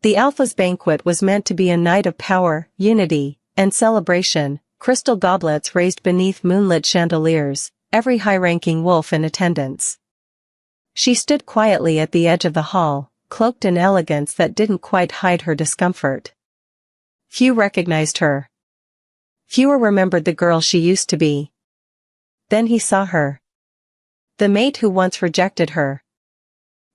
The Alpha's banquet was meant to be a night of power, unity, and celebration, crystal goblets raised beneath moonlit chandeliers, every high-ranking wolf in attendance. She stood quietly at the edge of the hall, cloaked in elegance that didn't quite hide her discomfort. Few recognized her. Fewer remembered the girl she used to be. Then he saw her. The mate who once rejected her.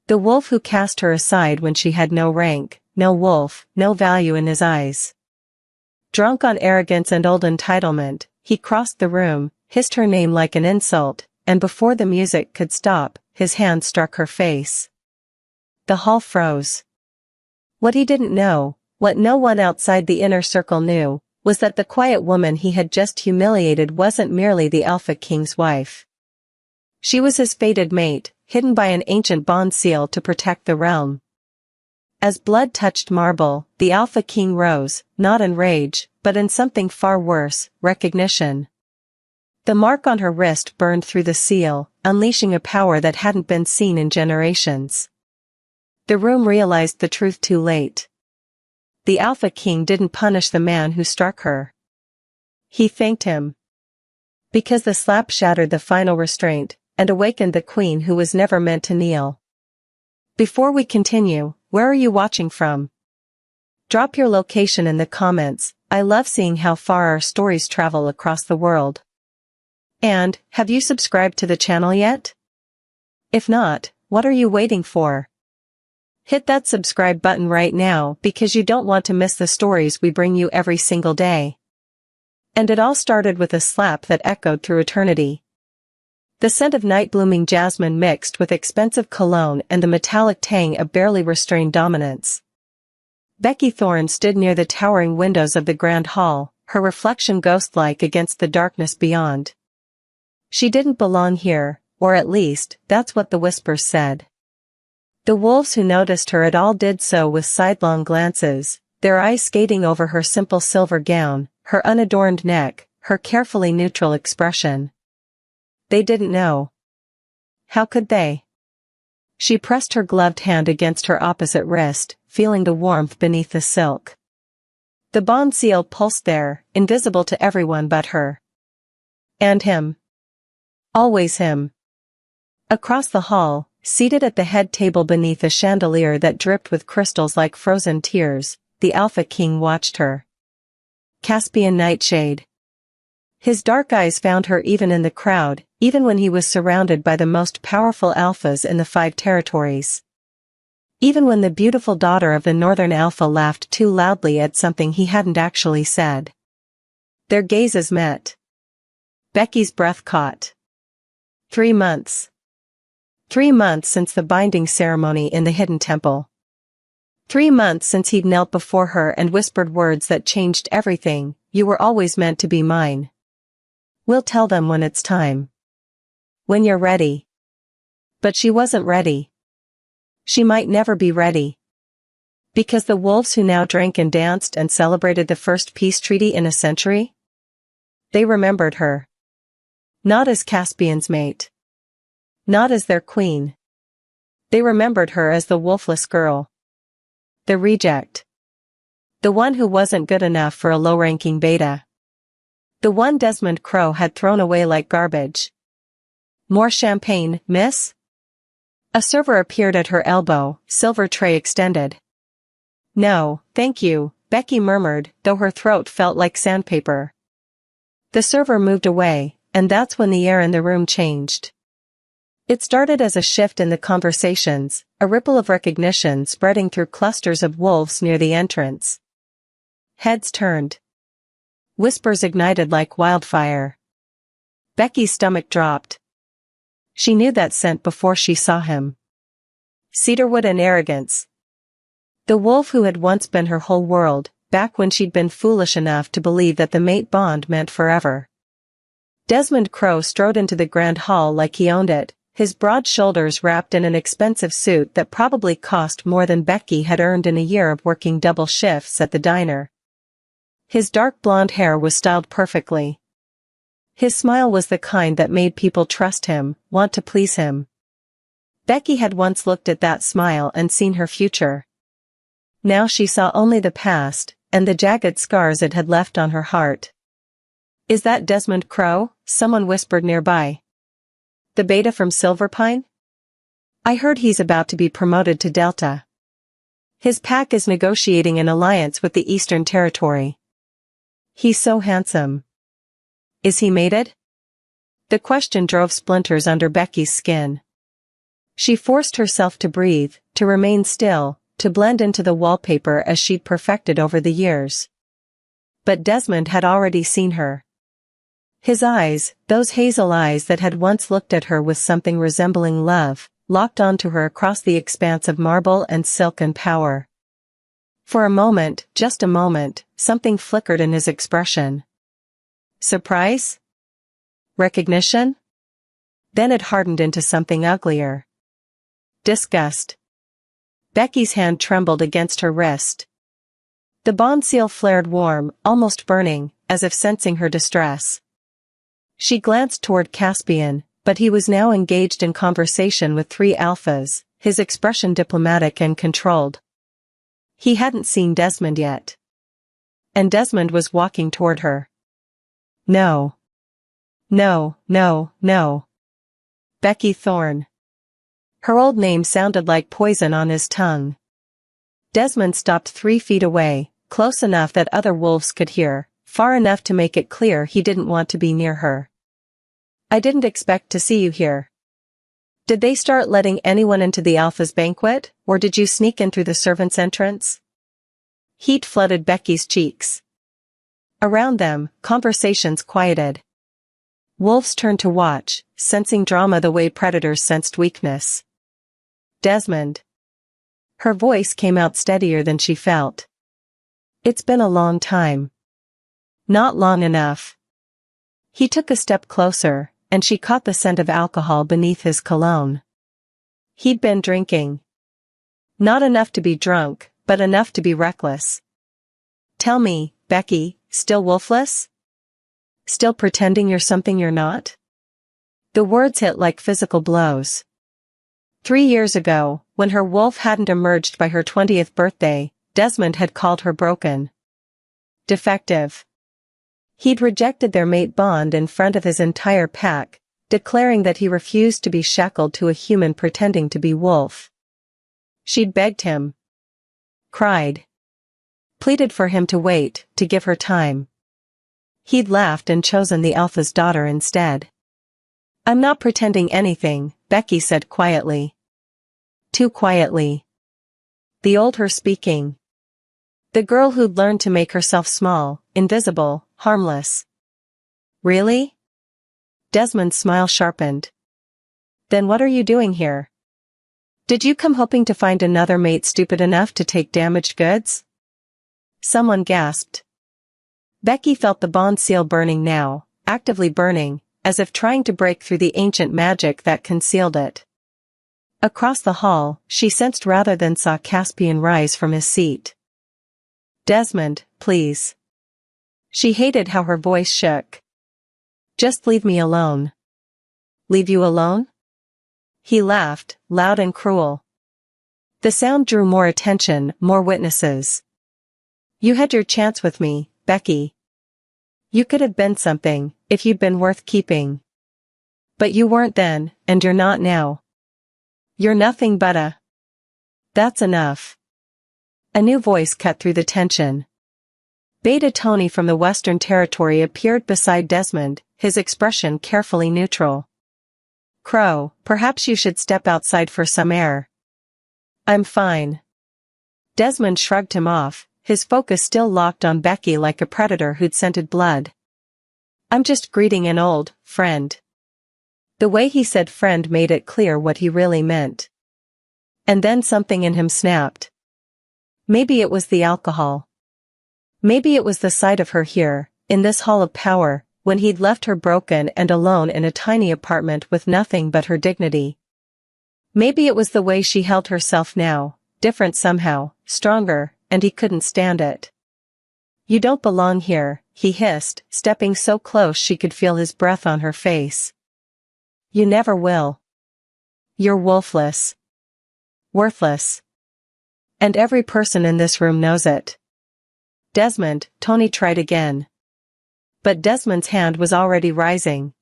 The wolf who cast her aside when she had no rank, no wolf, no value in his eyes. Drunk on arrogance and old entitlement, he crossed the room, hissed her name like an insult, and before the music could stop, his hand struck her face. The hall froze. What he didn't know, what no one outside the inner circle knew, was that the quiet woman he had just humiliated wasn't merely the Alpha King's wife. She was his fated mate, hidden by an ancient bond seal to protect the realm. As blood touched marble, the Alpha King rose, not in rage, but in something far worse, recognition. The mark on her wrist burned through the seal, unleashing a power that hadn't been seen in generations. The room realized the truth too late. The Alpha King didn't punish the man who struck her. He thanked him. Because the slap shattered the final restraint, and awakened the queen who was never meant to kneel. Before we continue, where are you watching from? Drop your location in the comments. I love seeing how far our stories travel across the world. And, have you subscribed to the channel yet? If not, what are you waiting for? Hit that subscribe button right now because you don't want to miss the stories we bring you every single day. And it all started with a slap that echoed through eternity. The scent of night-blooming jasmine mixed with expensive cologne and the metallic tang of barely restrained dominance. Becky Thorne stood near the towering windows of the grand hall, her reflection ghost-like against the darkness beyond. She didn't belong here, or at least, that's what the whispers said. The wolves who noticed her at all did so with sidelong glances, their eyes skating over her simple silver gown, her unadorned neck, her carefully neutral expression. They didn't know. How could they? She pressed her gloved hand against her opposite wrist, feeling the warmth beneath the silk. The bond seal pulsed there, invisible to everyone but her. And him. Always him. Across the hall, seated at the head table beneath a chandelier that dripped with crystals like frozen tears, the Alpha King watched her. Caspian nightshade. His dark eyes found her even in the crowd, even when he was surrounded by the most powerful alphas in the 5 territories. Even when the beautiful daughter of the Northern Alpha laughed too loudly at something he hadn't actually said. Their gazes met. Becky's breath caught. 3 months. 3 months since the binding ceremony in the hidden temple. 3 months since he'd knelt before her and whispered words that changed everything. You were always meant to be mine. We'll tell them when it's time. When you're ready. But she wasn't ready. She might never be ready. Because the wolves who now drank and danced and celebrated the first peace treaty in a century? They remembered her. Not as Caspian's mate. Not as their queen. They remembered her as the wolfless girl. The reject. The one who wasn't good enough for a low-ranking beta. The one Desmond Crowe had thrown away like garbage. More champagne, miss? A server appeared at her elbow, silver tray extended. No, thank you, Becky murmured, though her throat felt like sandpaper. The server moved away, and that's when the air in the room changed. It started as a shift in the conversations, a ripple of recognition spreading through clusters of wolves near the entrance. Heads turned. Whispers ignited like wildfire. Becky's stomach dropped. She knew that scent before she saw him. Cedarwood and arrogance. The wolf who had once been her whole world, back when she'd been foolish enough to believe that the mate bond meant forever. Desmond Crowe strode into the grand hall like he owned it, his broad shoulders wrapped in an expensive suit that probably cost more than Becky had earned in a year of working double shifts at the diner. His dark blonde hair was styled perfectly. His smile was the kind that made people trust him, want to please him. Becky had once looked at that smile and seen her future. Now she saw only the past, and the jagged scars it had left on her heart. "Is that Desmond Crowe?" someone whispered nearby. "The beta from Silverpine? I heard he's about to be promoted to Delta. His pack is negotiating an alliance with the Eastern Territory. He's so handsome. Is he mated?" The question drove splinters under Becky's skin. She forced herself to breathe, to remain still, to blend into the wallpaper as she'd perfected over the years. But Desmond had already seen her. His eyes, those hazel eyes that had once looked at her with something resembling love, locked onto her across the expanse of marble and silk and power. For a moment, just a moment, something flickered in his expression. Surprise? Recognition? Then it hardened into something uglier. Disgust. Becky's hand trembled against her wrist. The bond seal flared warm, almost burning, as if sensing her distress. She glanced toward Caspian, but he was now engaged in conversation with 3 alphas, his expression diplomatic and controlled. He hadn't seen Desmond yet. And Desmond was walking toward her. No. No, no, no. Becky Thorne. Her old name sounded like poison on his tongue. Desmond stopped 3 feet away, close enough that other wolves could hear, far enough to make it clear he didn't want to be near her. "I didn't expect to see you here. Did they start letting anyone into the Alpha's banquet, or did you sneak in through the servants' entrance?" Heat flooded Becky's cheeks. Around them, conversations quieted. Wolves turned to watch, sensing drama the way predators sensed weakness. "Desmond." Her voice came out steadier than she felt. "It's been a long time." "Not long enough." He took a step closer, and she caught the scent of alcohol beneath his cologne. He'd been drinking. Not enough to be drunk, but enough to be reckless. "Tell me, Becky, still wolfless? Still pretending you're something you're not?" The words hit like physical blows. 3 years ago, when her wolf hadn't emerged by her 20th birthday, Desmond had called her broken. Defective. He'd rejected their mate bond in front of his entire pack, declaring that he refused to be shackled to a human pretending to be wolf. She'd begged him. Cried. Pleaded for him to wait, to give her time. He'd laughed and chosen the alpha's daughter instead. "I'm not pretending anything," Becky said quietly. Too quietly. The old her speaking. The girl who'd learned to make herself small, invisible, harmless. "Really?" Desmond's smile sharpened. "Then what are you doing here? Did you come hoping to find another mate stupid enough to take damaged goods?" Someone gasped. Becky felt the bond seal burning now, actively burning, as if trying to break through the ancient magic that concealed it. Across the hall, she sensed rather than saw Caspian rise from his seat. "Desmond, please." She hated how her voice shook. "Just leave me alone." "Leave you alone?" He laughed, loud and cruel. The sound drew more attention, more witnesses. "You had your chance with me, Becky. You could have been something, if you'd been worth keeping. But you weren't then, and you're not now. You're nothing but a—" "That's enough." A new voice cut through the tension. Beta Tony from the Western Territory appeared beside Desmond, his expression carefully neutral. "Crow, perhaps you should step outside for some air." "I'm fine." Desmond shrugged him off, his focus still locked on Becky like a predator who'd scented blood. "I'm just greeting an old friend." The way he said friend made it clear what he really meant. And then something in him snapped. Maybe it was the alcohol. Maybe it was the sight of her here, in this hall of power, when he'd left her broken and alone in a tiny apartment with nothing but her dignity. Maybe it was the way she held herself now, different somehow, stronger, and he couldn't stand it. "You don't belong here," he hissed, stepping so close she could feel his breath on her face. "You never will. You're wolfless. Worthless." And every person in this room knows it. Desmond, Tony tried again. But Desmond's hand was already rising.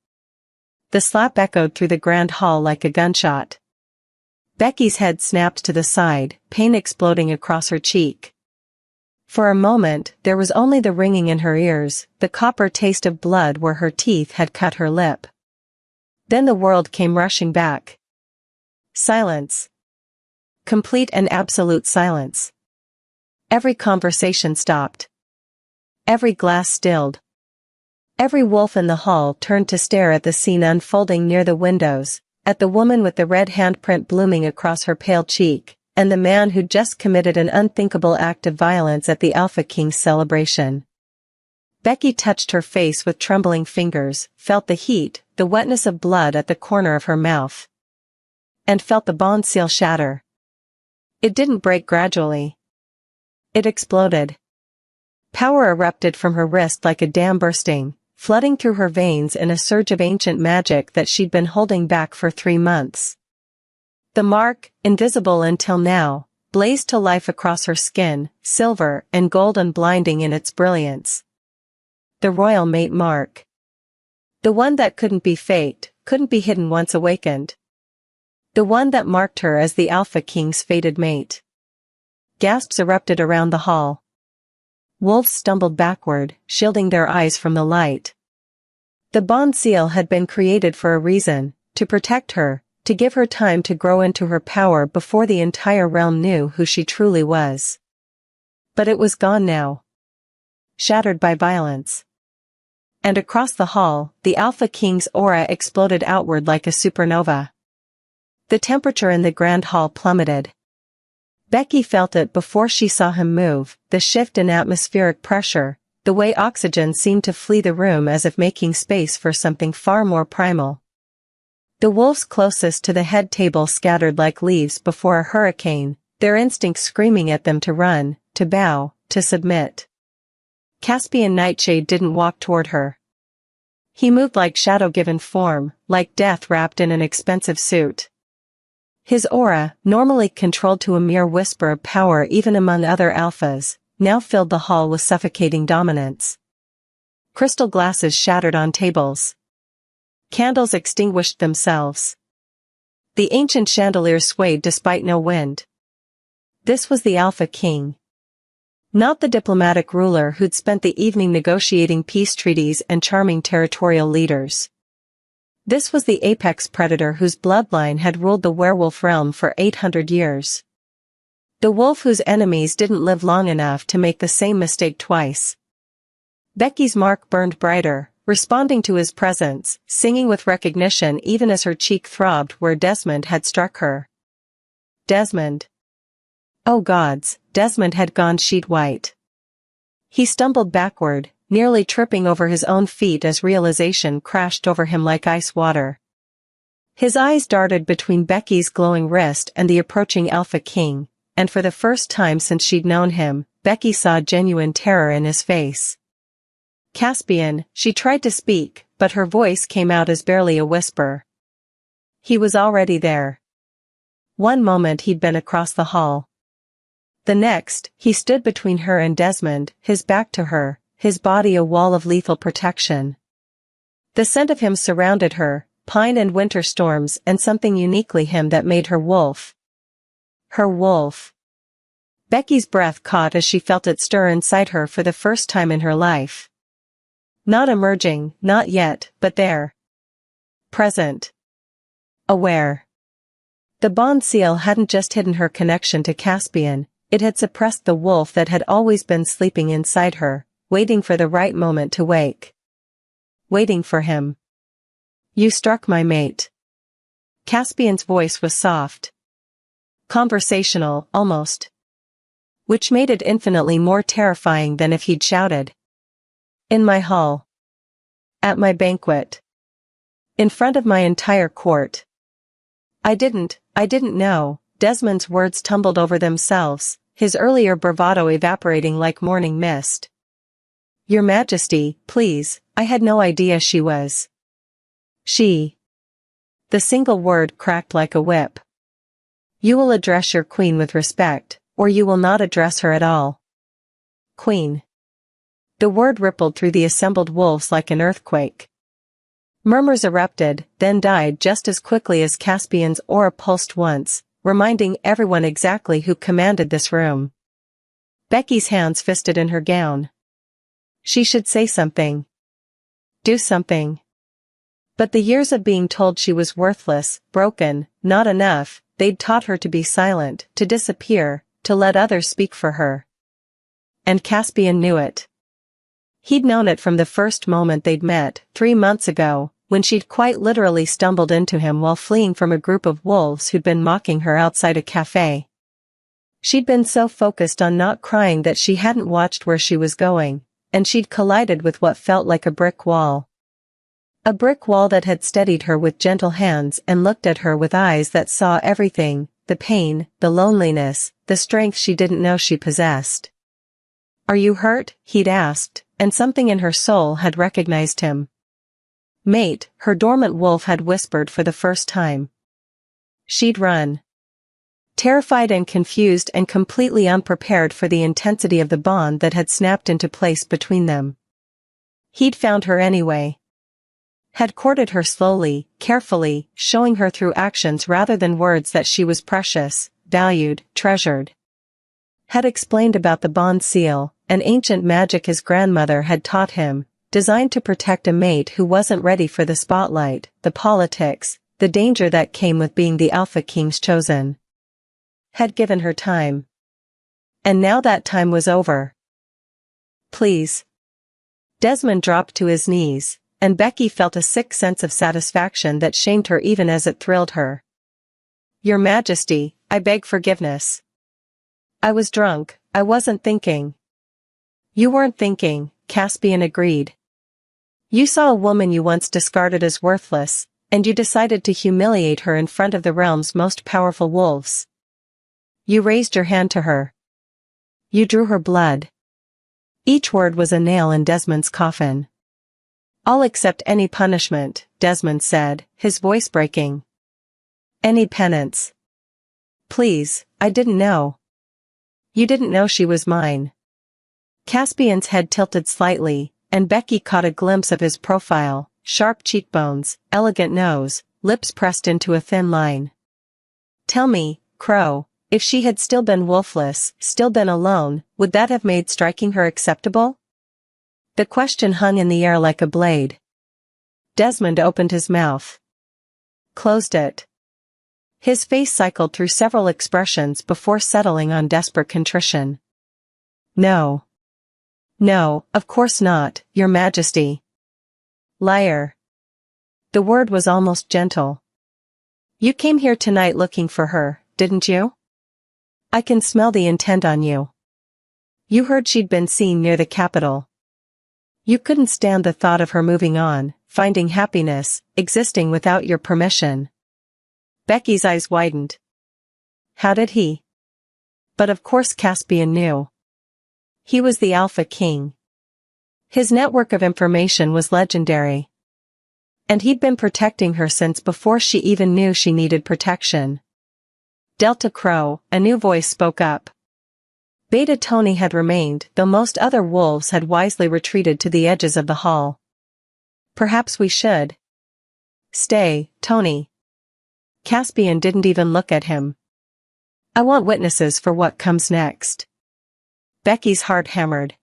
The slap echoed through the grand hall like a gunshot. Becky's head snapped to the side, pain exploding across her cheek. For a moment, there was only the ringing in her ears, the copper taste of blood where her teeth had cut her lip. Then the world came rushing back. Silence. Complete and absolute silence. Every conversation stopped. Every glass stilled. Every wolf in the hall turned to stare at the scene unfolding near the windows, at the woman with the red handprint blooming across her pale cheek, and the man who'd just committed an unthinkable act of violence at the Alpha King's celebration. Becky touched her face with trembling fingers, felt the heat, the wetness of blood at the corner of her mouth. And felt the bond seal shatter. It didn't break gradually. It exploded. Power erupted from her wrist like a dam bursting, flooding through her veins in a surge of ancient magic that she'd been holding back for 3 months. The mark, invisible until now, blazed to life across her skin, silver and golden blinding in its brilliance. The royal mate mark. The one that couldn't be faked, couldn't be hidden once awakened. The one that marked her as the Alpha King's fated mate. Gasps erupted around the hall. Wolves stumbled backward, shielding their eyes from the light. The bond seal had been created for a reason, to protect her, to give her time to grow into her power before the entire realm knew who she truly was. But it was gone now. Shattered by violence. And across the hall, the Alpha King's aura exploded outward like a supernova. The temperature in the grand hall plummeted. Becky felt it before she saw him move, the shift in atmospheric pressure, the way oxygen seemed to flee the room as if making space for something far more primal. The wolves closest to the head table scattered like leaves before a hurricane, their instincts screaming at them to run, to bow, to submit. Caspian Nightshade didn't walk toward her. He moved like shadow given form, like death wrapped in an expensive suit. His aura, normally controlled to a mere whisper of power even among other alphas, now filled the hall with suffocating dominance. Crystal glasses shattered on tables. Candles extinguished themselves. The ancient chandeliers swayed despite no wind. This was the Alpha King. Not the diplomatic ruler who'd spent the evening negotiating peace treaties and charming territorial leaders. This was the apex predator whose bloodline had ruled the werewolf realm for 800 years. The wolf whose enemies didn't live long enough to make the same mistake twice. Becky's mark burned brighter, responding to his presence, singing with recognition even as her cheek throbbed where Desmond had struck her. Desmond. Oh gods, Desmond had gone sheet white. He stumbled backward, nearly tripping over his own feet as realization crashed over him like ice water. His eyes darted between Becky's glowing wrist and the approaching Alpha King, and for the first time since she'd known him, Becky saw genuine terror in his face. Caspian, she tried to speak, but her voice came out as barely a whisper. He was already there. One moment he'd been across the hall. The next, he stood between her and Desmond, his back to her, his body a wall of lethal protection. The scent of him surrounded her, pine and winter storms and something uniquely him that made her wolf. Her wolf. Becky's breath caught as she felt it stir inside her for the first time in her life. Not emerging, not yet, but there. Present. Aware. The bond seal hadn't just hidden her connection to Caspian, it had suppressed the wolf that had always been sleeping inside her, waiting for the right moment to wake. Waiting for him. You struck my mate. Caspian's voice was soft. Conversational, almost. Which made it infinitely more terrifying than if he'd shouted. In my hall. At my banquet. In front of my entire court. I didn't know. Desmond's words tumbled over themselves, his earlier bravado evaporating like morning mist. Your Majesty, please, I had no idea she was. She. The single word cracked like a whip. You will address your queen with respect, or you will not address her at all. Queen. The word rippled through the assembled wolves like an earthquake. Murmurs erupted, then died just as quickly as Caspian's aura pulsed once, reminding everyone exactly who commanded this room. Becky's hands fisted in her gown. She should say something. Do something. But the years of being told she was worthless, broken, not enough, they'd taught her to be silent, to disappear, to let others speak for her. And Caspian knew it. He'd known it from the first moment they'd met, 3 months ago, when she'd quite literally stumbled into him while fleeing from a group of wolves who'd been mocking her outside a cafe. She'd been so focused on not crying that she hadn't watched where she was going, and she'd collided with what felt like a brick wall. A brick wall that had steadied her with gentle hands and looked at her with eyes that saw everything, the pain, the loneliness, the strength she didn't know she possessed. "Are you hurt?" he'd asked, and something in her soul had recognized him. "Mate," her dormant wolf had whispered for the first time. She'd run. Terrified and confused and completely unprepared for the intensity of the bond that had snapped into place between them. He'd found her anyway. Had courted her slowly, carefully, showing her through actions rather than words that she was precious, valued, treasured. Had explained about the bond seal, an ancient magic his grandmother had taught him, designed to protect a mate who wasn't ready for the spotlight, the politics, the danger that came with being the Alpha King's chosen. Had given her time. And now that time was over. "Please." Desmond dropped to his knees, and Becky felt a sick sense of satisfaction that shamed her even as it thrilled her. "Your Majesty, I beg forgiveness. I was drunk, I wasn't thinking." "You weren't thinking," Caspian agreed. "You saw a woman you once discarded as worthless, and you decided to humiliate her in front of the realm's most powerful wolves. You raised your hand to her. You drew her blood." Each word was a nail in Desmond's coffin. "I'll accept any punishment," Desmond said, his voice breaking. "Any penance. Please, I didn't know." "You didn't know she was mine." Caspian's head tilted slightly, and Becky caught a glimpse of his profile, sharp cheekbones, elegant nose, lips pressed into a thin line. "Tell me, Crow, if she had still been wolfless, still been alone, would that have made striking her acceptable?" The question hung in the air like a blade. Desmond opened his mouth. Closed it. His face cycled through several expressions before settling on desperate contrition. "No. No, of course not, Your Majesty." "Liar." The word was almost gentle. "You came here tonight looking for her, didn't you? I can smell the intent on you. You heard she'd been seen near the capital. You couldn't stand the thought of her moving on, finding happiness, existing without your permission." Becky's eyes widened. How did he? But of course Caspian knew. He was the Alpha King. His network of information was legendary. And he'd been protecting her since before she even knew she needed protection. "Delta Crow," a new voice spoke up. Beta Tony had remained, though most other wolves had wisely retreated to the edges of the hall. "Perhaps we should." "Stay, Tony." Caspian didn't even look at him. "I want witnesses for what comes next." Becky's heart hammered.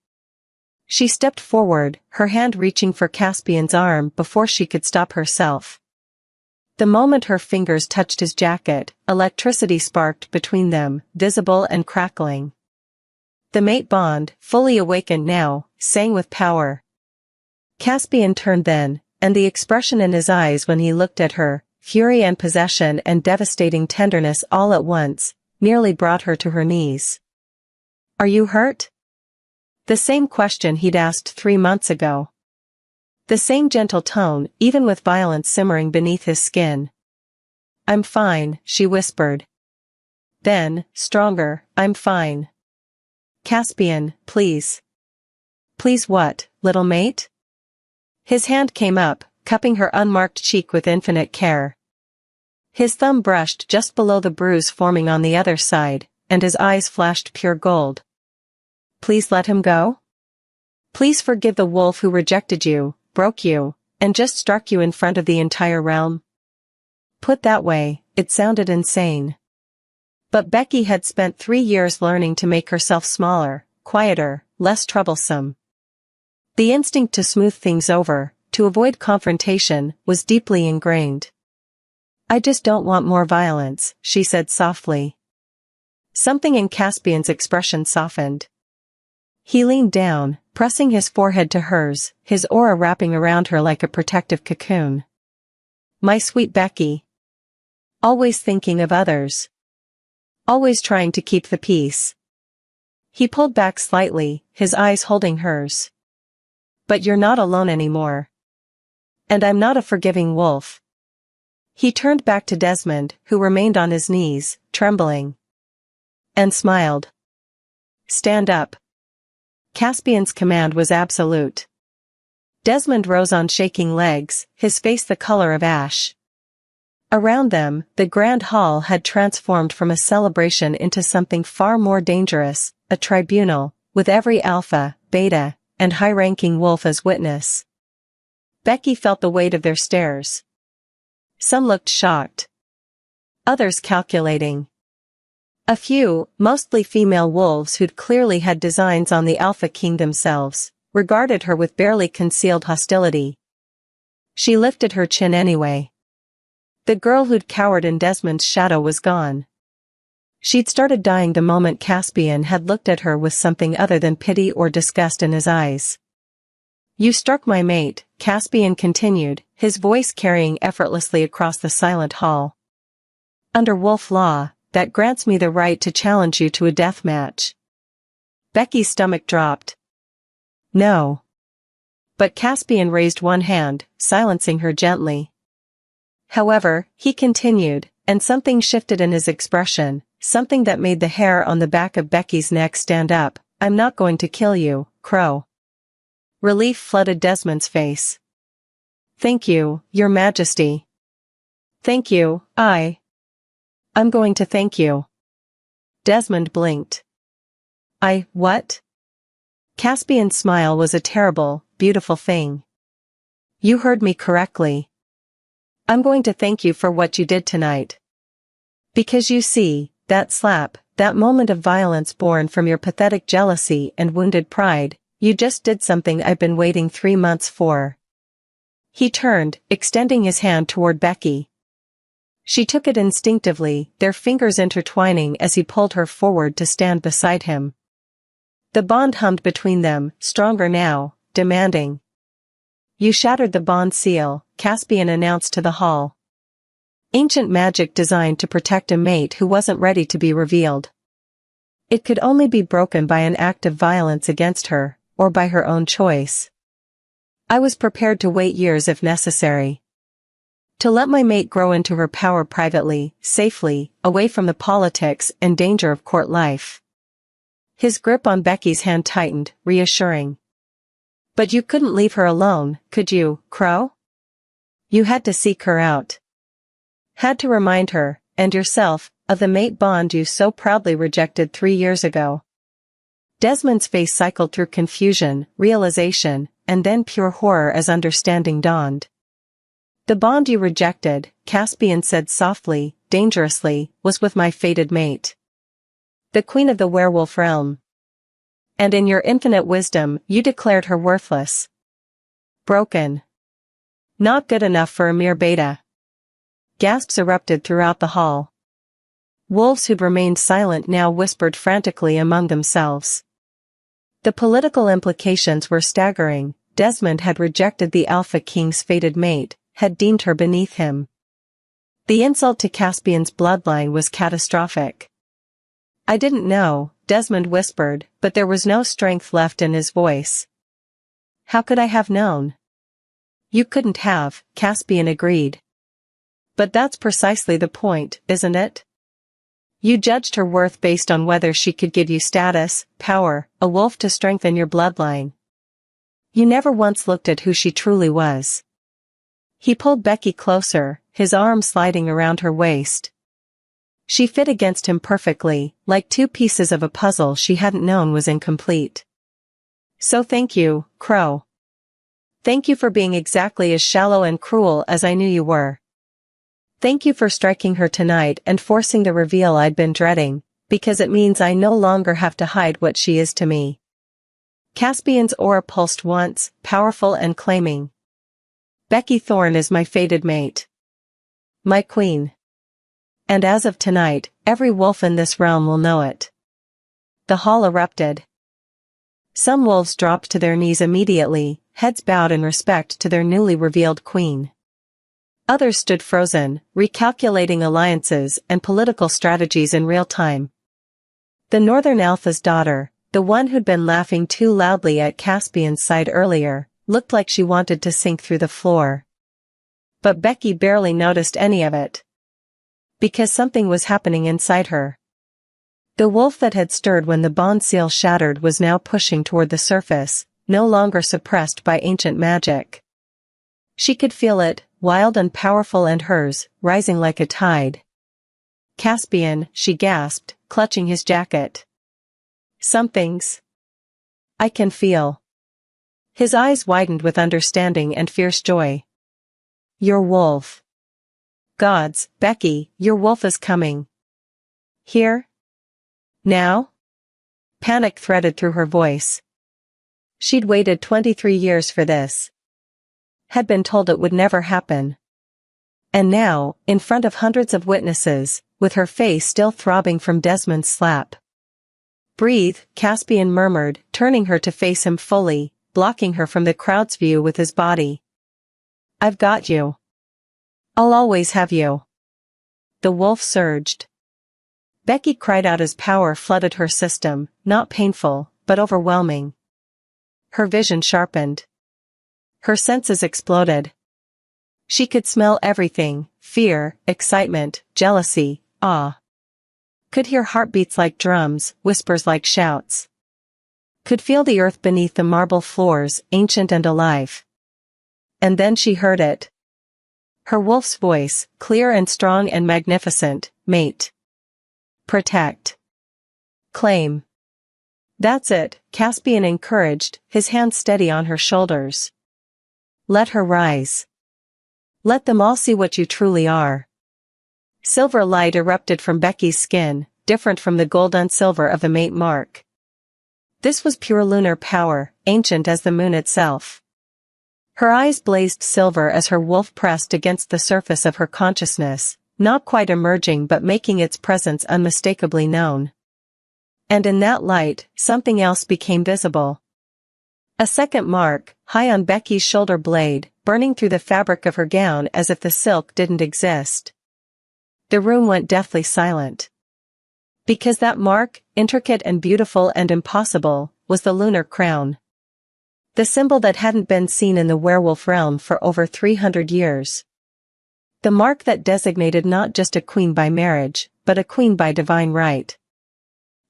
She stepped forward, her hand reaching for Caspian's arm before she could stop herself. The moment her fingers touched his jacket, electricity sparked between them, visible and crackling. The mate bond, fully awakened now, sang with power. Caspian turned then, and the expression in his eyes when he looked at her, fury and possession and devastating tenderness all at once, nearly brought her to her knees. "Are you hurt?" The same question he'd asked 3 months ago. The same gentle tone, even with violence simmering beneath his skin. "I'm fine," she whispered. Then, stronger, "I'm fine." "Caspian, please." "Please what, little mate?" His hand came up, cupping her unmarked cheek with infinite care. His thumb brushed just below the bruise forming on the other side, and his eyes flashed pure gold. Please let him go? Please forgive the wolf who rejected you, broke you, and just struck you in front of the entire realm. Put that way, it sounded insane. But Becky had spent 3 years learning to make herself smaller, quieter, less troublesome. The instinct to smooth things over, to avoid confrontation, was deeply ingrained. I just don't want more violence, she said softly. Something in Caspian's expression softened. He leaned down, pressing his forehead to hers, his aura wrapping around her like a protective cocoon. My sweet Becky. Always thinking of others. Always trying to keep the peace. He pulled back slightly, his eyes holding hers. But you're not alone anymore. And I'm not a forgiving wolf. He turned back to Desmond, who remained on his knees, trembling. And smiled. Stand up. Caspian's command was absolute. Desmond rose on shaking legs, his face the color of ash. Around them, the grand hall had transformed from a celebration into something far more dangerous, a tribunal, with every alpha, beta, and high-ranking wolf as witness. Becky felt the weight of their stares. Some looked shocked. Others calculating. A few, mostly female wolves who'd clearly had designs on the Alpha King themselves, regarded her with barely concealed hostility. She lifted her chin anyway. The girl who'd cowered in Desmond's shadow was gone. She'd started dying the moment Caspian had looked at her with something other than pity or disgust in his eyes. You struck my mate, Caspian continued, his voice carrying effortlessly across the silent hall. Under wolf law, that grants me the right to challenge you to a death match. Becky's stomach dropped. No. But Caspian raised one hand, silencing her gently. However, he continued, and something shifted in his expression, something that made the hair on the back of Becky's neck stand up. I'm not going to kill you, Crow. Relief flooded Desmond's face. Thank you, Your Majesty. Thank you, I'm going to thank you. Desmond blinked. What? Caspian's smile was a terrible, beautiful thing. You heard me correctly. I'm going to thank you for what you did tonight. Because you see, that slap, that moment of violence born from your pathetic jealousy and wounded pride, you just did something I've been waiting 3 months for. He turned, extending his hand toward Becky. She took it instinctively, their fingers intertwining as he pulled her forward to stand beside him. The bond hummed between them, stronger now, demanding. You shattered the bond seal, Caspian announced to the hall. Ancient magic designed to protect a mate who wasn't ready to be revealed. It could only be broken by an act of violence against her, or by her own choice. I was prepared to wait years if necessary. To let my mate grow into her power privately, safely, away from the politics and danger of court life. His grip on Becky's hand tightened, reassuring. But you couldn't leave her alone, could you, Crow? You had to seek her out. Had to remind her, and yourself, of the mate bond you so proudly rejected 3 years ago. Desmond's face cycled through confusion, realization, and then pure horror as understanding dawned. The bond you rejected, Caspian said softly, dangerously, was with my fated mate. The queen of the werewolf realm. And in your infinite wisdom, you declared her worthless. Broken. Not good enough for a mere beta. Gasps erupted throughout the hall. Wolves who'd remained silent now whispered frantically among themselves. The political implications were staggering. Desmond had rejected the Alpha King's fated mate, had deemed her beneath him. The insult to Caspian's bloodline was catastrophic. I didn't know, Desmond whispered, but there was no strength left in his voice. How could I have known? You couldn't have, Caspian agreed. But that's precisely the point, isn't it? You judged her worth based on whether she could give you status, power, a wolf to strengthen your bloodline. You never once looked at who she truly was. He pulled Becky closer, his arm sliding around her waist. She fit against him perfectly, like two pieces of a puzzle she hadn't known was incomplete. So thank you, Crow. Thank you for being exactly as shallow and cruel as I knew you were. Thank you for striking her tonight and forcing the reveal I'd been dreading, because it means I no longer have to hide what she is to me. Caspian's aura pulsed once, powerful and claiming. Becky Thorne is my fated mate. My queen. And as of tonight, every wolf in this realm will know it. The hall erupted. Some wolves dropped to their knees immediately, heads bowed in respect to their newly revealed queen. Others stood frozen, recalculating alliances and political strategies in real time. The Northern Alpha's daughter, the one who'd been laughing too loudly at Caspian's side earlier, looked like she wanted to sink through the floor. But Becky barely noticed any of it. Because something was happening inside her. The wolf that had stirred when the bond seal shattered was now pushing toward the surface, no longer suppressed by ancient magic. She could feel it, wild and powerful, and hers, rising like a tide. Caspian, she gasped, clutching his jacket. Something's. I can feel. His eyes widened with understanding and fierce joy. Your wolf. Gods, Becky, your wolf is coming. Here? Now? Panic threaded through her voice. She'd waited 23 years for this. Had been told it would never happen. And now, in front of hundreds of witnesses, with her face still throbbing from Desmond's slap. Breathe, Caspian murmured, turning her to face him fully, blocking her from the crowd's view with his body. I've got you. I'll always have you. The wolf surged. Becky cried out as power flooded her system, not painful, but overwhelming. Her vision sharpened. Her senses exploded. She could smell everything: fear, excitement, jealousy, awe. Could hear heartbeats like drums, whispers like shouts. Could feel the earth beneath the marble floors, ancient and alive. And then she heard it. Her wolf's voice, clear and strong and magnificent: mate. Protect. Claim. That's it, Caspian encouraged, his hand steady on her shoulders. Let her rise. Let them all see what you truly are. Silver light erupted from Becky's skin, different from the gold on silver of the mate mark. This was pure lunar power, ancient as the moon itself. Her eyes blazed silver as her wolf pressed against the surface of her consciousness, not quite emerging but making its presence unmistakably known. And in that light, something else became visible. A second mark, high on Becky's shoulder blade, burning through the fabric of her gown as if the silk didn't exist. The room went deathly silent. Because that mark, intricate and beautiful and impossible, was the lunar crown. The symbol that hadn't been seen in the werewolf realm for over 300 years. The mark that designated not just a queen by marriage, but a queen by divine right.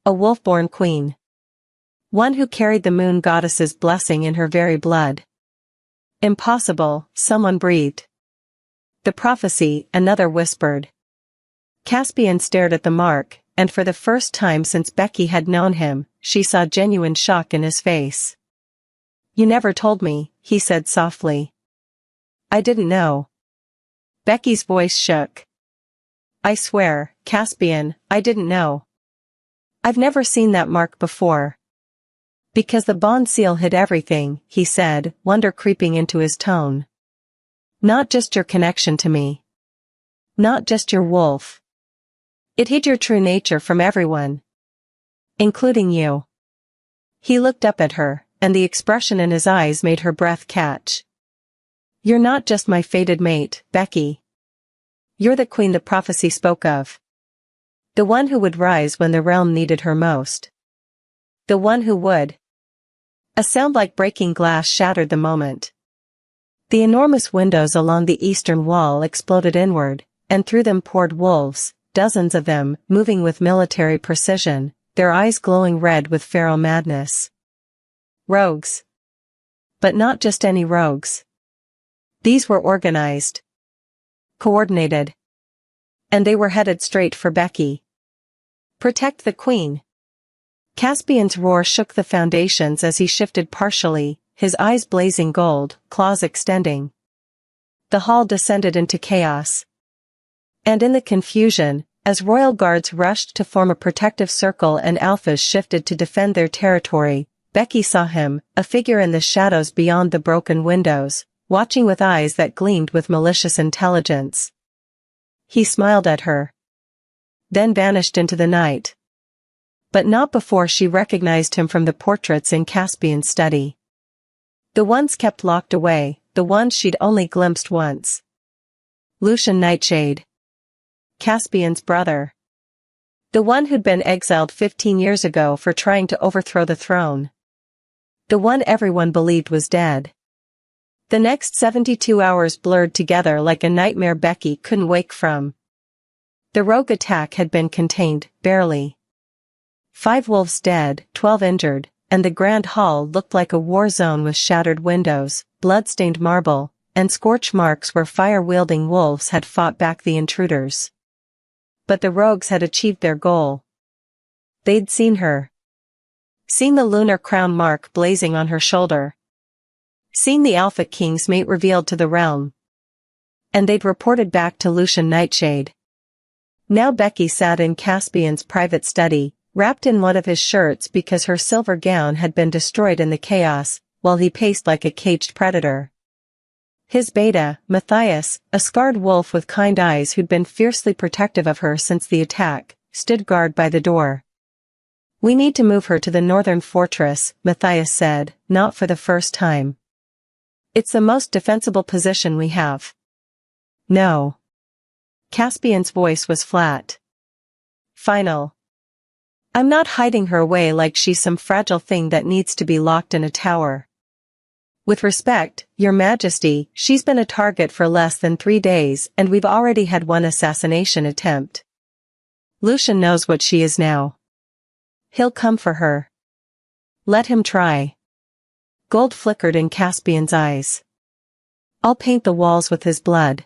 A wolf-born queen. One who carried the moon goddess's blessing in her very blood. Impossible, someone breathed. The prophecy, another whispered. Caspian stared at the mark, and for the first time since Becky had known him, she saw genuine shock in his face. You never told me, he said softly. I didn't know. Becky's voice shook. I swear, Caspian, I didn't know. I've never seen that mark before. Because the bond seal hid everything, he said, wonder creeping into his tone. Not just your connection to me. Not just your wolf. It hid your true nature from everyone. Including you. He looked up at her, and the expression in his eyes made her breath catch. You're not just my fated mate, Becky. You're the queen the prophecy spoke of. The one who would rise when the realm needed her most. The one who would. A sound like breaking glass shattered the moment. The enormous windows along the eastern wall exploded inward, and through them poured wolves, dozens of them, moving with military precision, their eyes glowing red with feral madness. Rogues. But not just any rogues. These were organized. Coordinated. And they were headed straight for Becky. Protect the queen. Caspian's roar shook the foundations as he shifted partially, his eyes blazing gold, claws extending. The hall descended into chaos. And in the confusion, as royal guards rushed to form a protective circle and alphas shifted to defend their territory, Becky saw him, a figure in the shadows beyond the broken windows, watching with eyes that gleamed with malicious intelligence. He smiled at her. Then vanished into the night. But not before she recognized him from the portraits in Caspian's study. The ones kept locked away, the ones she'd only glimpsed once. Lucian Nightshade. Caspian's brother. The one who'd been exiled 15 years ago for trying to overthrow the throne. The one everyone believed was dead. The next 72 hours blurred together like a nightmare Becky couldn't wake from. The rogue attack had been contained, barely. 5 wolves dead, 12 injured, and the grand hall looked like a war zone with shattered windows, blood-stained marble, and scorch marks where fire-wielding wolves had fought back the intruders. But the rogues had achieved their goal. They'd seen her. Seen the lunar crown mark blazing on her shoulder. Seen the Alpha King's mate revealed to the realm. And they'd reported back to Lucian Nightshade. Now Becky sat in Caspian's private study, wrapped in one of his shirts because her silver gown had been destroyed in the chaos, while he paced like a caged predator. His beta, Matthias, a scarred wolf with kind eyes who'd been fiercely protective of her since the attack, stood guard by the door. "We need to move her to the northern fortress," Matthias said, not for the first time. "It's the most defensible position we have." "No." Caspian's voice was flat. "Final. I'm not hiding her away like she's some fragile thing that needs to be locked in a tower. With respect, Your Majesty, she's been a target for less than 3 days and we've already had one assassination attempt. Lucian knows what she is now. He'll come for her. Let him try." Gold flickered in Caspian's eyes. "I'll paint the walls with his blood."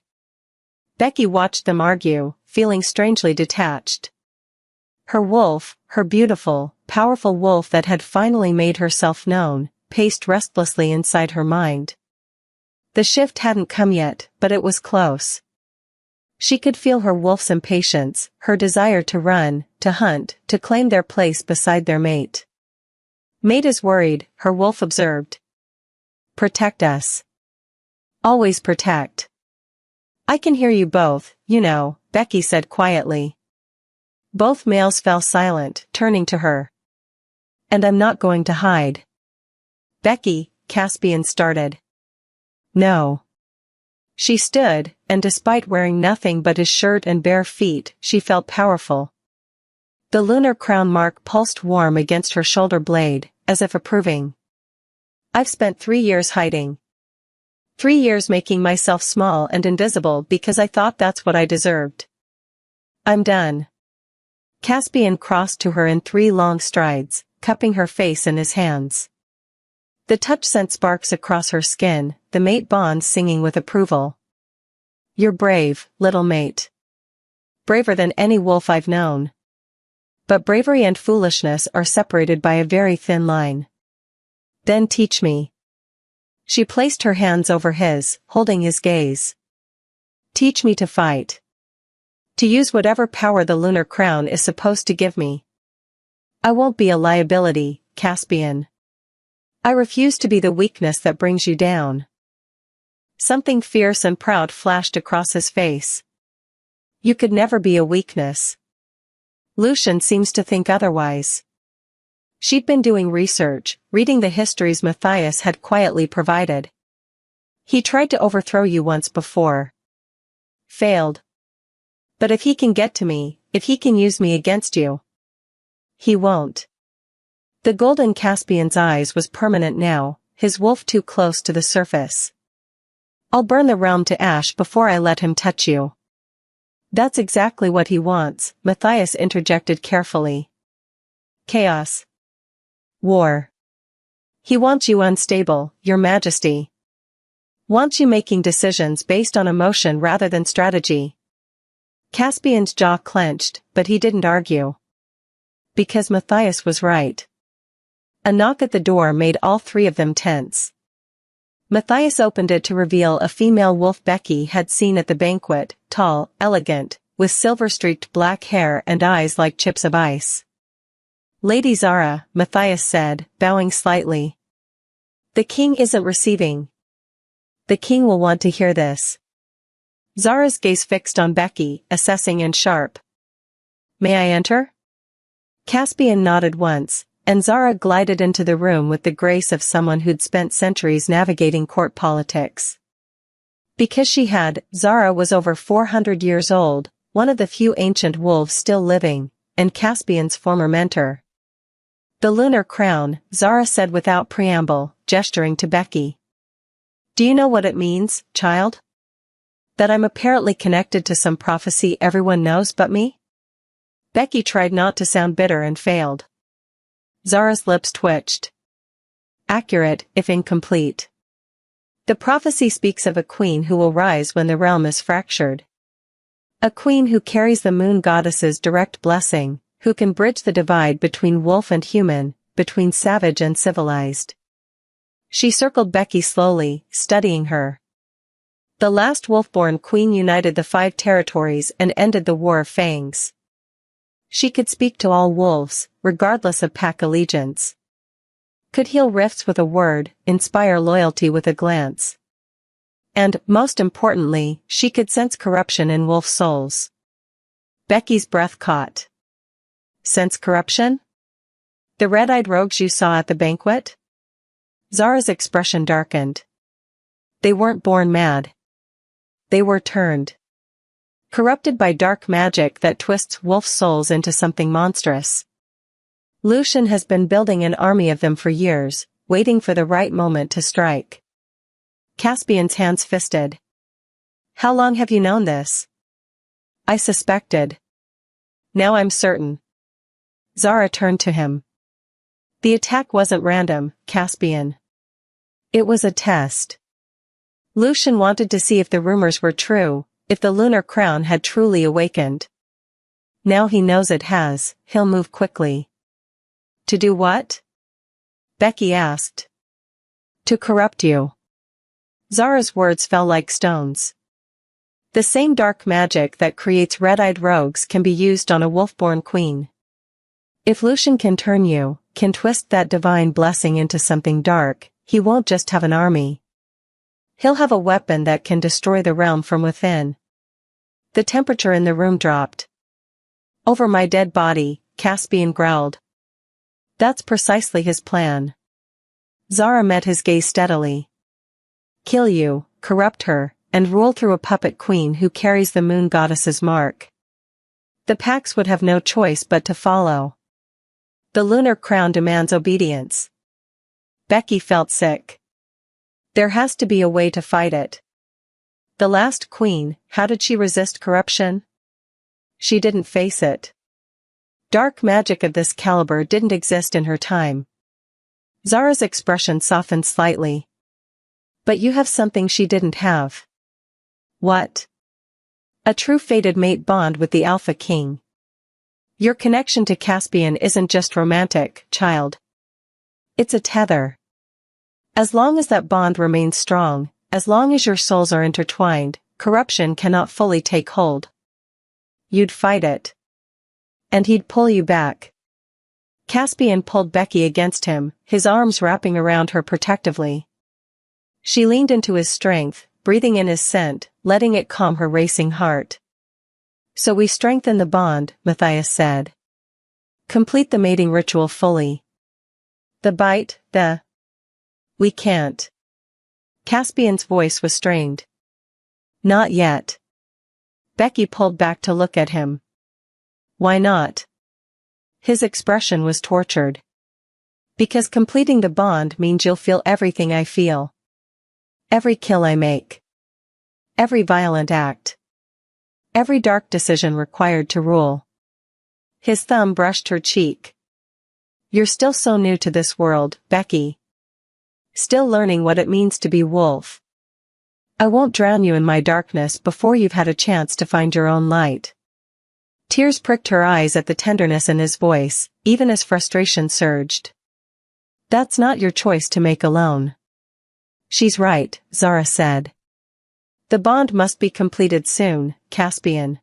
Becky watched them argue, feeling strangely detached. Her wolf, her beautiful, powerful wolf that had finally made herself known, paced restlessly inside her mind. The shift hadn't come yet, but it was close. She could feel her wolf's impatience, her desire to run, to hunt, to claim their place beside their mate. "Mate is worried," her wolf observed. "Protect us. Always protect." "I can hear you both, you know," Becky said quietly. Both males fell silent, turning to her. "And I'm not going to hide." "Becky," Caspian started. "No." She stood, and despite wearing nothing but his shirt and bare feet, she felt powerful. The lunar crown mark pulsed warm against her shoulder blade, as if approving. "I've spent 3 years hiding. 3 years making myself small and invisible because I thought that's what I deserved. I'm done." Caspian crossed to her in 3 long strides, cupping her face in his hands. The touch sent sparks across her skin, the mate bond singing with approval. "You're brave, little mate. Braver than any wolf I've known. But bravery and foolishness are separated by a very thin line. Then teach me." She placed her hands over his, holding his gaze. "Teach me to fight. To use whatever power the lunar crown is supposed to give me. I won't be a liability, Caspian. I refuse to be the weakness that brings you down." Something fierce and proud flashed across his face. "You could never be a weakness. Lucian seems to think otherwise." She'd been doing research, reading the histories Matthias had quietly provided. "He tried to overthrow you once before. Failed. But if he can get to me, if he can use me against you, he won't." The gold in Caspian's eyes was permanent now, his wolf too close to the surface. "I'll burn the realm to ash before I let him touch you." "That's exactly what he wants," Matthias interjected carefully. "Chaos. War. He wants you unstable, Your Majesty. Wants you making decisions based on emotion rather than strategy." Caspian's jaw clenched, but he didn't argue. Because Matthias was right. A knock at the door made all three of them tense. Matthias opened it to reveal a female wolf Becky had seen at the banquet, tall, elegant, with silver-streaked black hair and eyes like chips of ice. "Lady Zara," Matthias said, bowing slightly. "The king isn't receiving. The king will want to hear this." Zara's gaze fixed on Becky, assessing and sharp. "May I enter?" Caspian nodded once, and Zara glided into the room with the grace of someone who'd spent centuries navigating court politics. Because she had, Zara was over 400 years old, one of the few ancient wolves still living, and Caspian's former mentor. "The lunar crown," Zara said without preamble, gesturing to Becky. "Do you know what it means, child? That I'm apparently connected to some prophecy everyone knows but me?" Becky tried not to sound bitter and failed. Zara's lips twitched. "Accurate, if incomplete. The prophecy speaks of a queen who will rise when the realm is fractured. A queen who carries the moon goddess's direct blessing, who can bridge the divide between wolf and human, between savage and civilized." She circled Becky slowly, studying her. "The last wolf-born queen united the 5 territories and ended the War of Fangs. She could speak to all wolves, regardless of pack allegiance. Could heal rifts with a word, inspire loyalty with a glance. And, most importantly, she could sense corruption in wolf souls." Becky's breath caught. "Sense corruption? The red-eyed rogues you saw at the banquet?" Zara's expression darkened. "They weren't born mad. They were turned. Corrupted by dark magic that twists wolf souls into something monstrous. Lucian has been building an army of them for years, waiting for the right moment to strike." Caspian's hands fisted. "How long have you known this?" "I suspected. Now I'm certain." Zara turned to him. "The attack wasn't random, Caspian. It was a test. Lucian wanted to see if the rumors were true, if the lunar crown had truly awakened. Now he knows it has, he'll move quickly." "To do what?" Becky asked. "To corrupt you." Zara's words fell like stones. "The same dark magic that creates red-eyed rogues can be used on a wolf-born queen. If Lucian can turn you, can twist that divine blessing into something dark, he won't just have an army. He'll have a weapon that can destroy the realm from within." The temperature in the room dropped. "Over my dead body," Caspian growled. "That's precisely his plan." Zara met his gaze steadily. "Kill you, corrupt her, and rule through a puppet queen who carries the moon goddess's mark. The packs would have no choice but to follow. The lunar crown demands obedience." Becky felt sick. There has to be a way to fight it. The last queen, how did she resist corruption? She didn't face it. Dark magic of this caliber didn't exist in her time. Zara's expression softened slightly. "But you have something she didn't have." "What?" "A true fated mate bond with the Alpha King. Your connection to Caspian isn't just romantic, child. It's a tether. As long as that bond remains strong, as long as your souls are intertwined, corruption cannot fully take hold. You'd fight it. And he'd pull you back." Caspian pulled Becky against him, his arms wrapping around her protectively. She leaned into his strength, breathing in his scent, letting it calm her racing heart. "So we strengthen the bond," Matthias said. "Complete the mating ritual fully. The bite, We can't." Caspian's voice was strained. "Not yet." Becky pulled back to look at him. "Why not?" His expression was tortured. "Because completing the bond means you'll feel everything I feel. Every kill I make. Every violent act. Every dark decision required to rule." His thumb brushed her cheek. "You're still so new to this world, Becky. Still learning what it means to be wolf. I won't drown you in my darkness before you've had a chance to find your own light." Tears pricked her eyes at the tenderness in his voice, even as frustration surged. That's not your choice to make alone. She's right, Zara said. The bond must be completed soon, Caspian.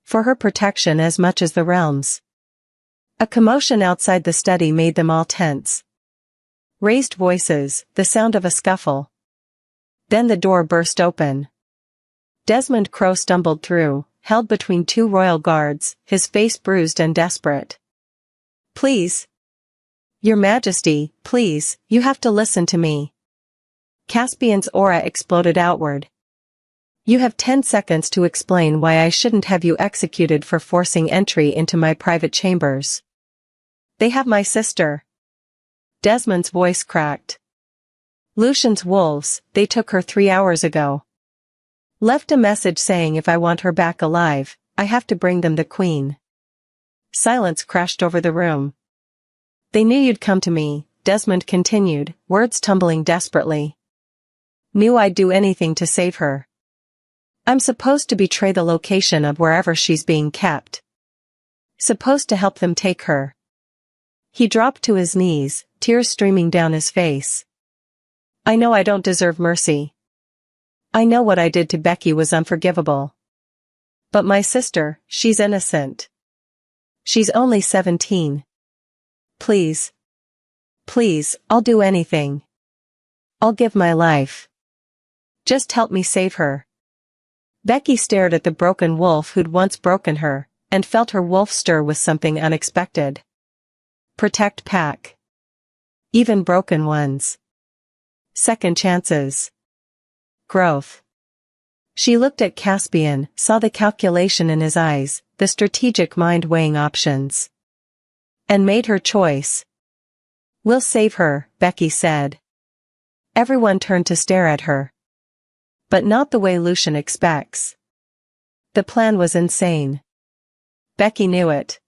For her protection as much as the realm's. A commotion outside the study made them all tense. Raised voices, the sound of a scuffle. Then the door burst open. Desmond Crowe stumbled through, held between two royal guards, his face bruised and desperate. Please. Your Majesty, please, you have to listen to me. Caspian's aura exploded outward. You have 10 seconds to explain why I shouldn't have you executed for forcing entry into my private chambers. They have my sister. Desmond's voice cracked. Lucian's wolves, they took her 3 hours ago. Left a message saying if I want her back alive, I have to bring them the queen. Silence crashed over the room. They knew you'd come to me, Desmond continued, words tumbling desperately. Knew I'd do anything to save her. I'm supposed to betray the location of wherever she's being kept. Supposed to help them take her. He dropped to his knees, tears streaming down his face. I know I don't deserve mercy. I know what I did to Becky was unforgivable. But my sister, she's innocent. She's only 17. Please. Please, I'll do anything. I'll give my life. Just help me save her. Becky stared at the broken wolf who'd once broken her, and felt her wolf stir with something unexpected. Protect Pack. Even broken ones. Second chances. Growth. She looked at Caspian, saw the calculation in his eyes, the strategic mind weighing options. And made her choice. We'll save her, Becky said. Everyone turned to stare at her. But not the way Lucian expects. The plan was insane. Becky knew it.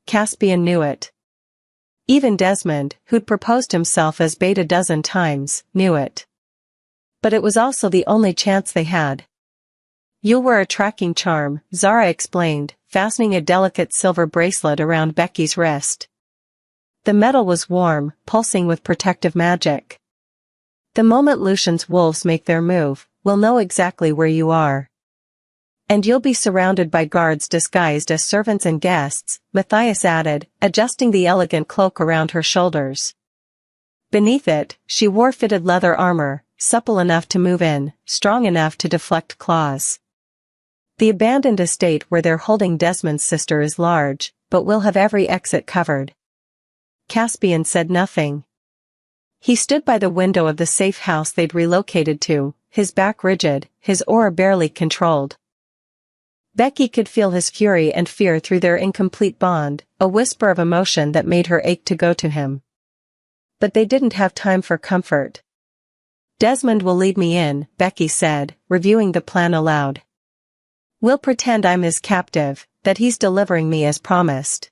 Caspian knew it. Even Desmond, who'd proposed himself as bait a dozen times, knew it. But it was also the only chance they had. You'll wear a tracking charm, Zara explained, fastening a delicate silver bracelet around Becky's wrist. The metal was warm, pulsing with protective magic. The moment Lucian's wolves make their move, we'll know exactly where you are. And you'll be surrounded by guards disguised as servants and guests, Matthias added, adjusting the elegant cloak around her shoulders. Beneath it, she wore fitted leather armor, supple enough to move in, strong enough to deflect claws. The abandoned estate where they're holding Desmond's sister is large, but we'll have every exit covered. Caspian said nothing. He stood by the window of the safe house they'd relocated to, his back rigid, his aura barely controlled. Becky could feel his fury and fear through their incomplete bond, a whisper of emotion that made her ache to go to him. But they didn't have time for comfort. Desmond will lead me in, Becky said, reviewing the plan aloud. We'll pretend I'm his captive, that he's delivering me as promised.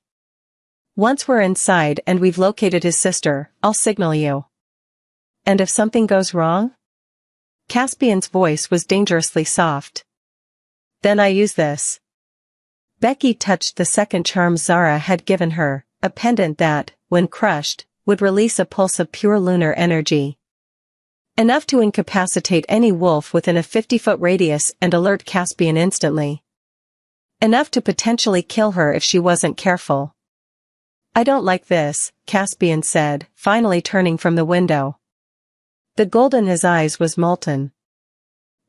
Once we're inside and we've located his sister, I'll signal you. And if something goes wrong? Caspian's voice was dangerously soft. Then I use this. Becky touched the second charm Zara had given her, a pendant that, when crushed, would release a pulse of pure lunar energy. Enough to incapacitate any wolf within a 50-foot radius and alert Caspian instantly. Enough to potentially kill her if she wasn't careful. I don't like this, Caspian said, finally turning from the window. The gold in his eyes was molten.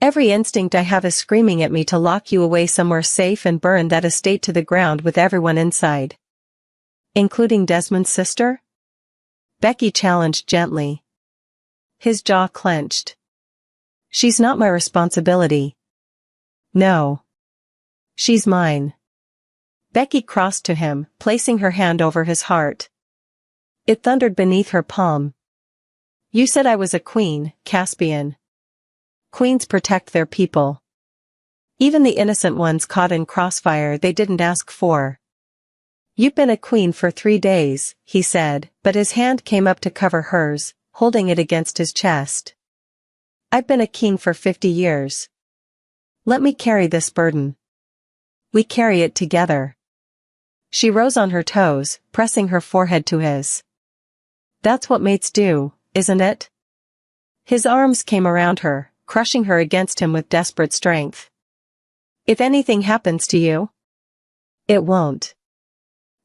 Every instinct I have is screaming at me to lock you away somewhere safe and burn that estate to the ground with everyone inside. Including Desmond's sister? Becky challenged gently. His jaw clenched. She's not my responsibility. No. She's mine. Becky crossed to him, placing her hand over his heart. It thundered beneath her palm. You said I was a queen, Caspian. Queens protect their people. Even the innocent ones caught in crossfire they didn't ask for. You've been a queen for 3 days, he said, but his hand came up to cover hers, holding it against his chest. I've been a king for 50 years. Let me carry this burden. We carry it together. She rose on her toes, pressing her forehead to his. That's what mates do, isn't it? His arms came around her, crushing her against him with desperate strength. If anything happens to you? It won't.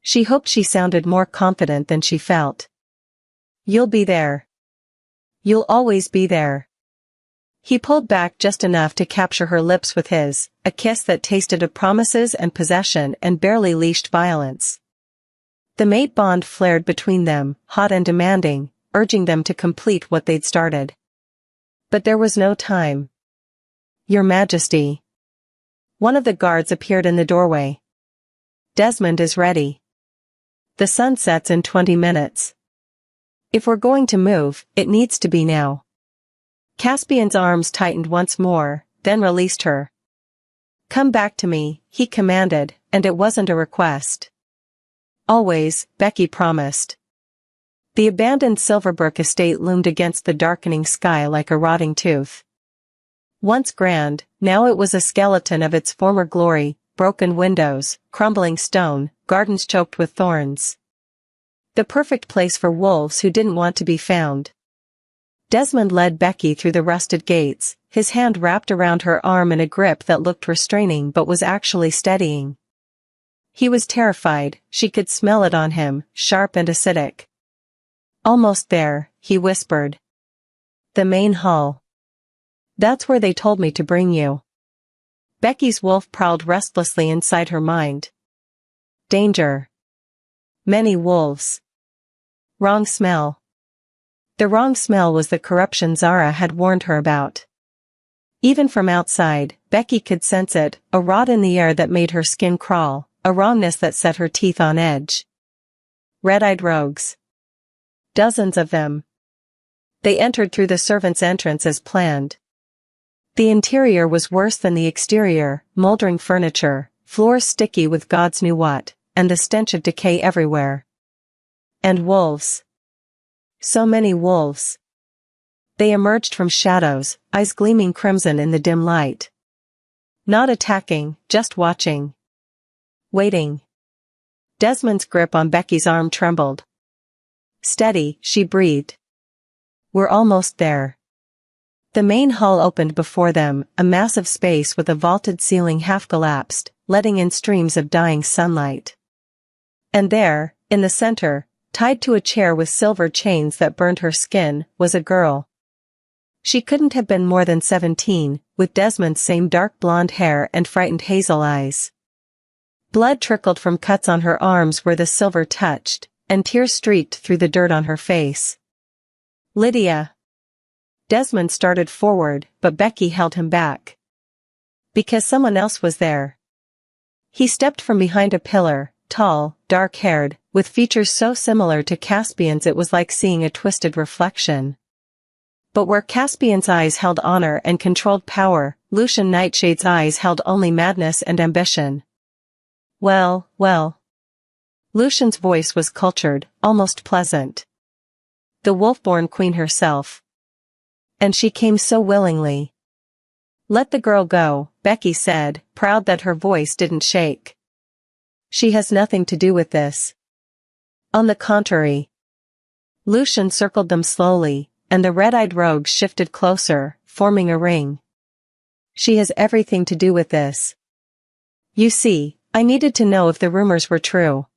She hoped she sounded more confident than she felt. You'll be there. You'll always be there. He pulled back just enough to capture her lips with his, a kiss that tasted of promises and possession and barely leashed violence. The mate bond flared between them, hot and demanding, urging them to complete what they'd started. But there was no time. Your Majesty. One of the guards appeared in the doorway. Desmond is ready. The sun sets in 20 minutes. If we're going to move, it needs to be now. Caspian's arms tightened once more, then released her. Come back to me, he commanded, and it wasn't a request. Always, Becky promised. The abandoned Silverbrook estate loomed against the darkening sky like a rotting tooth. Once grand, now it was a skeleton of its former glory, broken windows, crumbling stone, gardens choked with thorns. The perfect place for wolves who didn't want to be found. Desmond led Becky through the rusted gates, his hand wrapped around her arm in a grip that looked restraining but was actually steadying. He was terrified, she could smell it on him, sharp and acidic. Almost there, he whispered. The main hall. That's where they told me to bring you. Becky's wolf prowled restlessly inside her mind. Danger. Many wolves. Wrong smell. The wrong smell was the corruption Zara had warned her about. Even from outside, Becky could sense it, a rot in the air that made her skin crawl, a wrongness that set her teeth on edge. Red-eyed rogues. Dozens of them. They entered through the servants' entrance as planned. The interior was worse than the exterior, moldering furniture, floors sticky with God's knew what, and the stench of decay everywhere. And wolves. So many wolves. They emerged from shadows, eyes gleaming crimson in the dim light. Not attacking, just watching. Waiting. Desmond's grip on Becky's arm trembled. Steady, she breathed. We're almost there. The main hall opened before them, a massive space with a vaulted ceiling half collapsed, letting in streams of dying sunlight. And there, in the center, tied to a chair with silver chains that burned her skin, was a girl. She couldn't have been more than 17, with Desmond's same dark blonde hair and frightened hazel eyes. Blood trickled from cuts on her arms where the silver touched, and tears streaked through the dirt on her face. Lydia. Desmond started forward, but Becky held him back. Because someone else was there. He stepped from behind a pillar, tall, dark-haired, with features so similar to Caspian's it was like seeing a twisted reflection. But where Caspian's eyes held honor and controlled power, Lucian Nightshade's eyes held only madness and ambition. Well, well. Lucian's voice was cultured, almost pleasant. The wolf-born queen herself. And she came so willingly. Let the girl go, Becky said, proud that her voice didn't shake. She has nothing to do with this. On the contrary. Lucian circled them slowly, and the red-eyed rogues shifted closer, forming a ring. She has everything to do with this. You see, I needed to know if the rumors were true.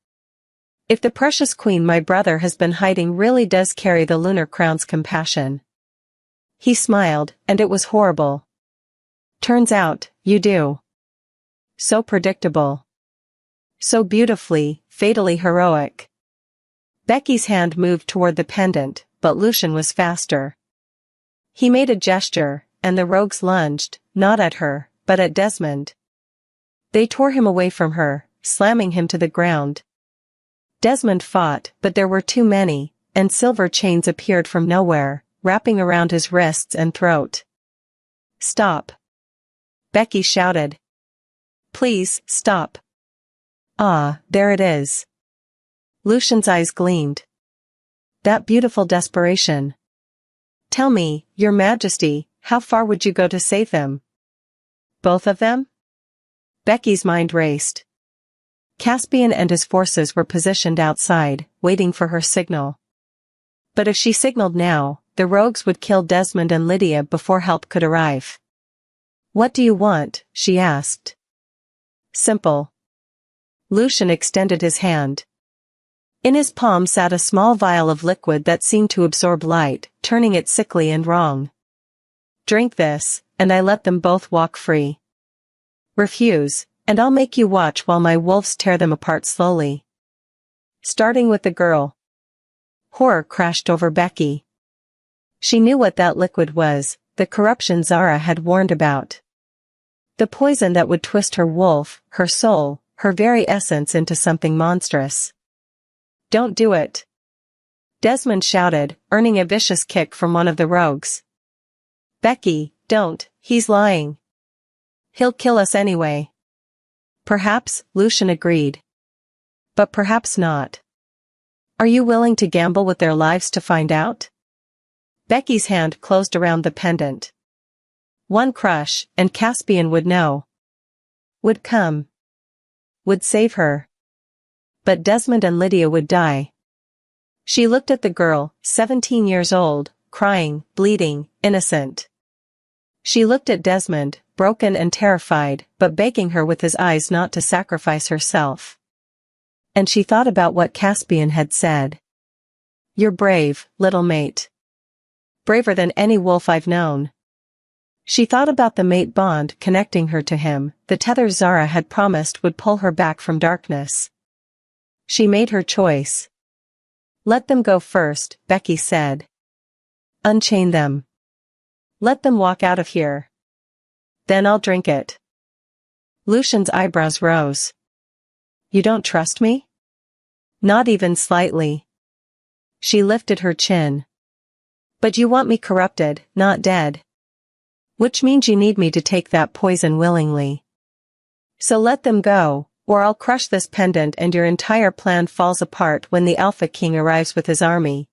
If the precious queen my brother has been hiding really does carry the lunar crown's compassion. He smiled, and it was horrible. Turns out, you do. So predictable. So beautifully, fatally heroic. Becky's hand moved toward the pendant, but Lucian was faster. He made a gesture, and the rogues lunged, not at her, but at Desmond. They tore him away from her, slamming him to the ground. Desmond fought, but there were too many, and silver chains appeared from nowhere, wrapping around his wrists and throat. Stop. Becky shouted. Please, stop. Ah, there it is. Lucian's eyes gleamed. That beautiful desperation. Tell me, Your Majesty, how far would you go to save them? Both of them? Becky's mind raced. Caspian and his forces were positioned outside, waiting for her signal. But if she signaled now, the rogues would kill Desmond and Lydia before help could arrive. "What do you want?" she asked. "Simple." Lucian extended his hand. In his palm sat a small vial of liquid that seemed to absorb light, turning it sickly and wrong. "Drink this, and I let them both walk free. Refuse, and I'll make you watch while my wolves tear them apart slowly. Starting with the girl." Horror crashed over Becky. She knew what that liquid was, the corruption Zara had warned about. The poison that would twist her wolf, her soul, her very essence into something monstrous. "Don't do it!" Desmond shouted, earning a vicious kick from one of the rogues. "Becky, don't, he's lying. He'll kill us anyway." "Perhaps," Lucian agreed. "But perhaps not. Are you willing to gamble with their lives to find out?" Becky's hand closed around the pendant. One crush, and Caspian would know. Would come. Would save her. But Desmond and Lydia would die. She looked at the girl, 17 years old, crying, bleeding, innocent. She looked at Desmond, broken and terrified, but begging her with his eyes not to sacrifice herself. And she thought about what Caspian had said. "You're brave, little mate. Braver than any wolf I've known." She thought about the mate bond connecting her to him, the tether Zara had promised would pull her back from darkness. She made her choice. "Let them go first," Becky said. "Unchain them. Let them walk out of here. Then I'll drink it." Lucian's eyebrows rose. "You don't trust me?" "Not even slightly." She lifted her chin. "But you want me corrupted, not dead. Which means you need me to take that poison willingly. So let them go, or I'll crush this pendant and your entire plan falls apart when the Alpha King arrives with his army."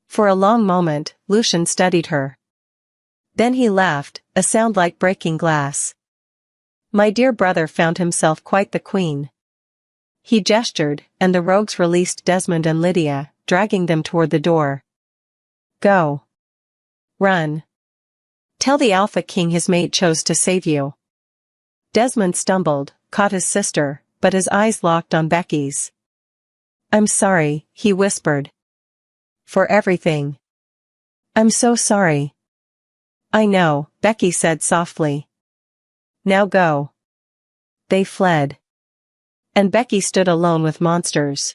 For a long moment, Lucian studied her. Then he laughed, a sound like breaking glass. "My dear brother found himself quite the queen." He gestured, and the rogues released Desmond and Lydia, dragging them toward the door. "Go. Run. Tell the Alpha King his mate chose to save you." Desmond stumbled, caught his sister, but his eyes locked on Becky's. "I'm sorry," he whispered. "For everything. I'm so sorry." "I know," Becky said softly. "Now go." They fled. And Becky stood alone with monsters.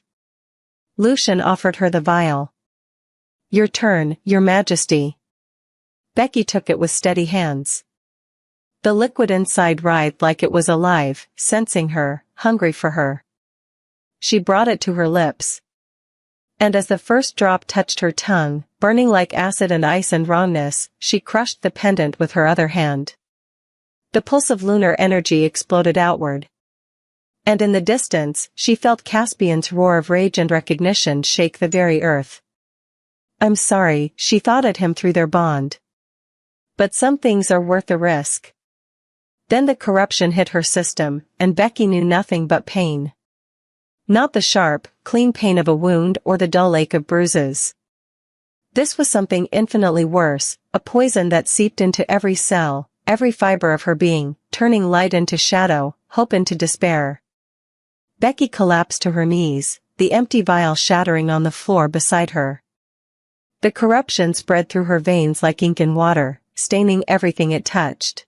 Lucian offered her the vial. "Your turn, Your Majesty." Becky took it with steady hands. The liquid inside writhed like it was alive, sensing her, hungry for her. She brought it to her lips. And as the first drop touched her tongue, burning like acid and ice and wrongness, she crushed the pendant with her other hand. The pulse of lunar energy exploded outward. And in the distance, she felt Caspian's roar of rage and recognition shake the very earth. "I'm sorry," she thought at him through their bond. "But some things are worth the risk." Then the corruption hit her system, and Becky knew nothing but pain. Not the sharp, clean pain of a wound or the dull ache of bruises. This was something infinitely worse, a poison that seeped into every cell, every fiber of her being, turning light into shadow, hope into despair. Becky collapsed to her knees, the empty vial shattering on the floor beside her. The corruption spread through her veins like ink in water, staining everything it touched.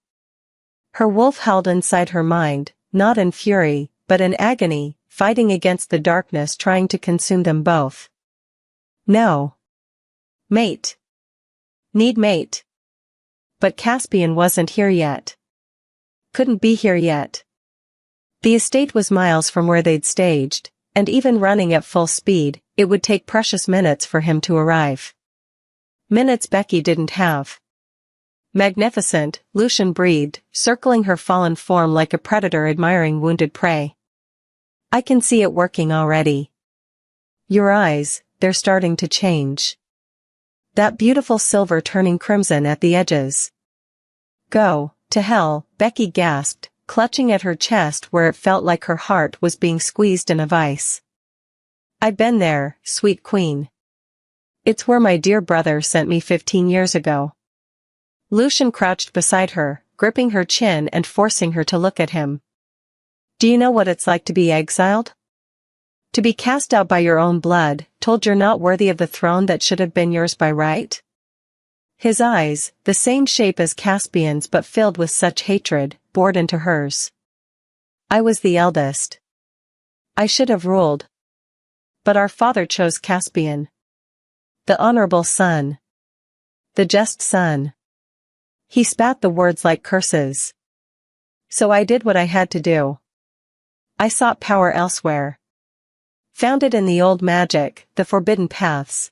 Her wolf howled inside her mind, not in fury, but in agony, fighting against the darkness trying to consume them both. No. Mate. Need mate. But Caspian wasn't here yet. Couldn't be here yet. The estate was miles from where they'd staged, and even running at full speed, it would take precious minutes for him to arrive. Minutes Becky didn't have. "Magnificent," Lucian breathed, circling her fallen form like a predator admiring wounded prey. "I can see it working already. Your eyes, they're starting to change. That beautiful silver turning crimson at the edges." "Go to hell," Becky gasped, clutching at her chest where it felt like her heart was being squeezed in a vice. "I've been there, sweet queen. It's where my dear brother sent me 15 years ago." Lucian crouched beside her, gripping her chin and forcing her to look at him. "Do you know what it's like to be exiled? To be cast out by your own blood, told you're not worthy of the throne that should have been yours by right?" His eyes, the same shape as Caspian's but filled with such hatred, bored into hers. "I was the eldest. I should have ruled. But our father chose Caspian. The honorable son. The just son." He spat the words like curses. "So I did what I had to do. I sought power elsewhere. Found it in the old magic, the forbidden paths.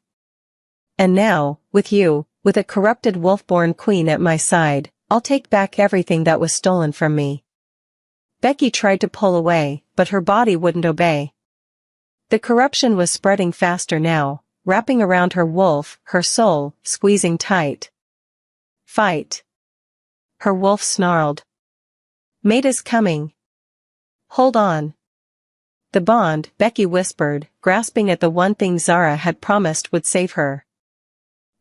And now, with you, with a corrupted wolf-born queen at my side, I'll take back everything that was stolen from me." Becky tried to pull away, but her body wouldn't obey. The corruption was spreading faster now, wrapping around her wolf, her soul, squeezing tight. "Fight." Her wolf snarled. "Mate is coming. Hold on." "The bond," Becky whispered, grasping at the one thing Zara had promised would save her.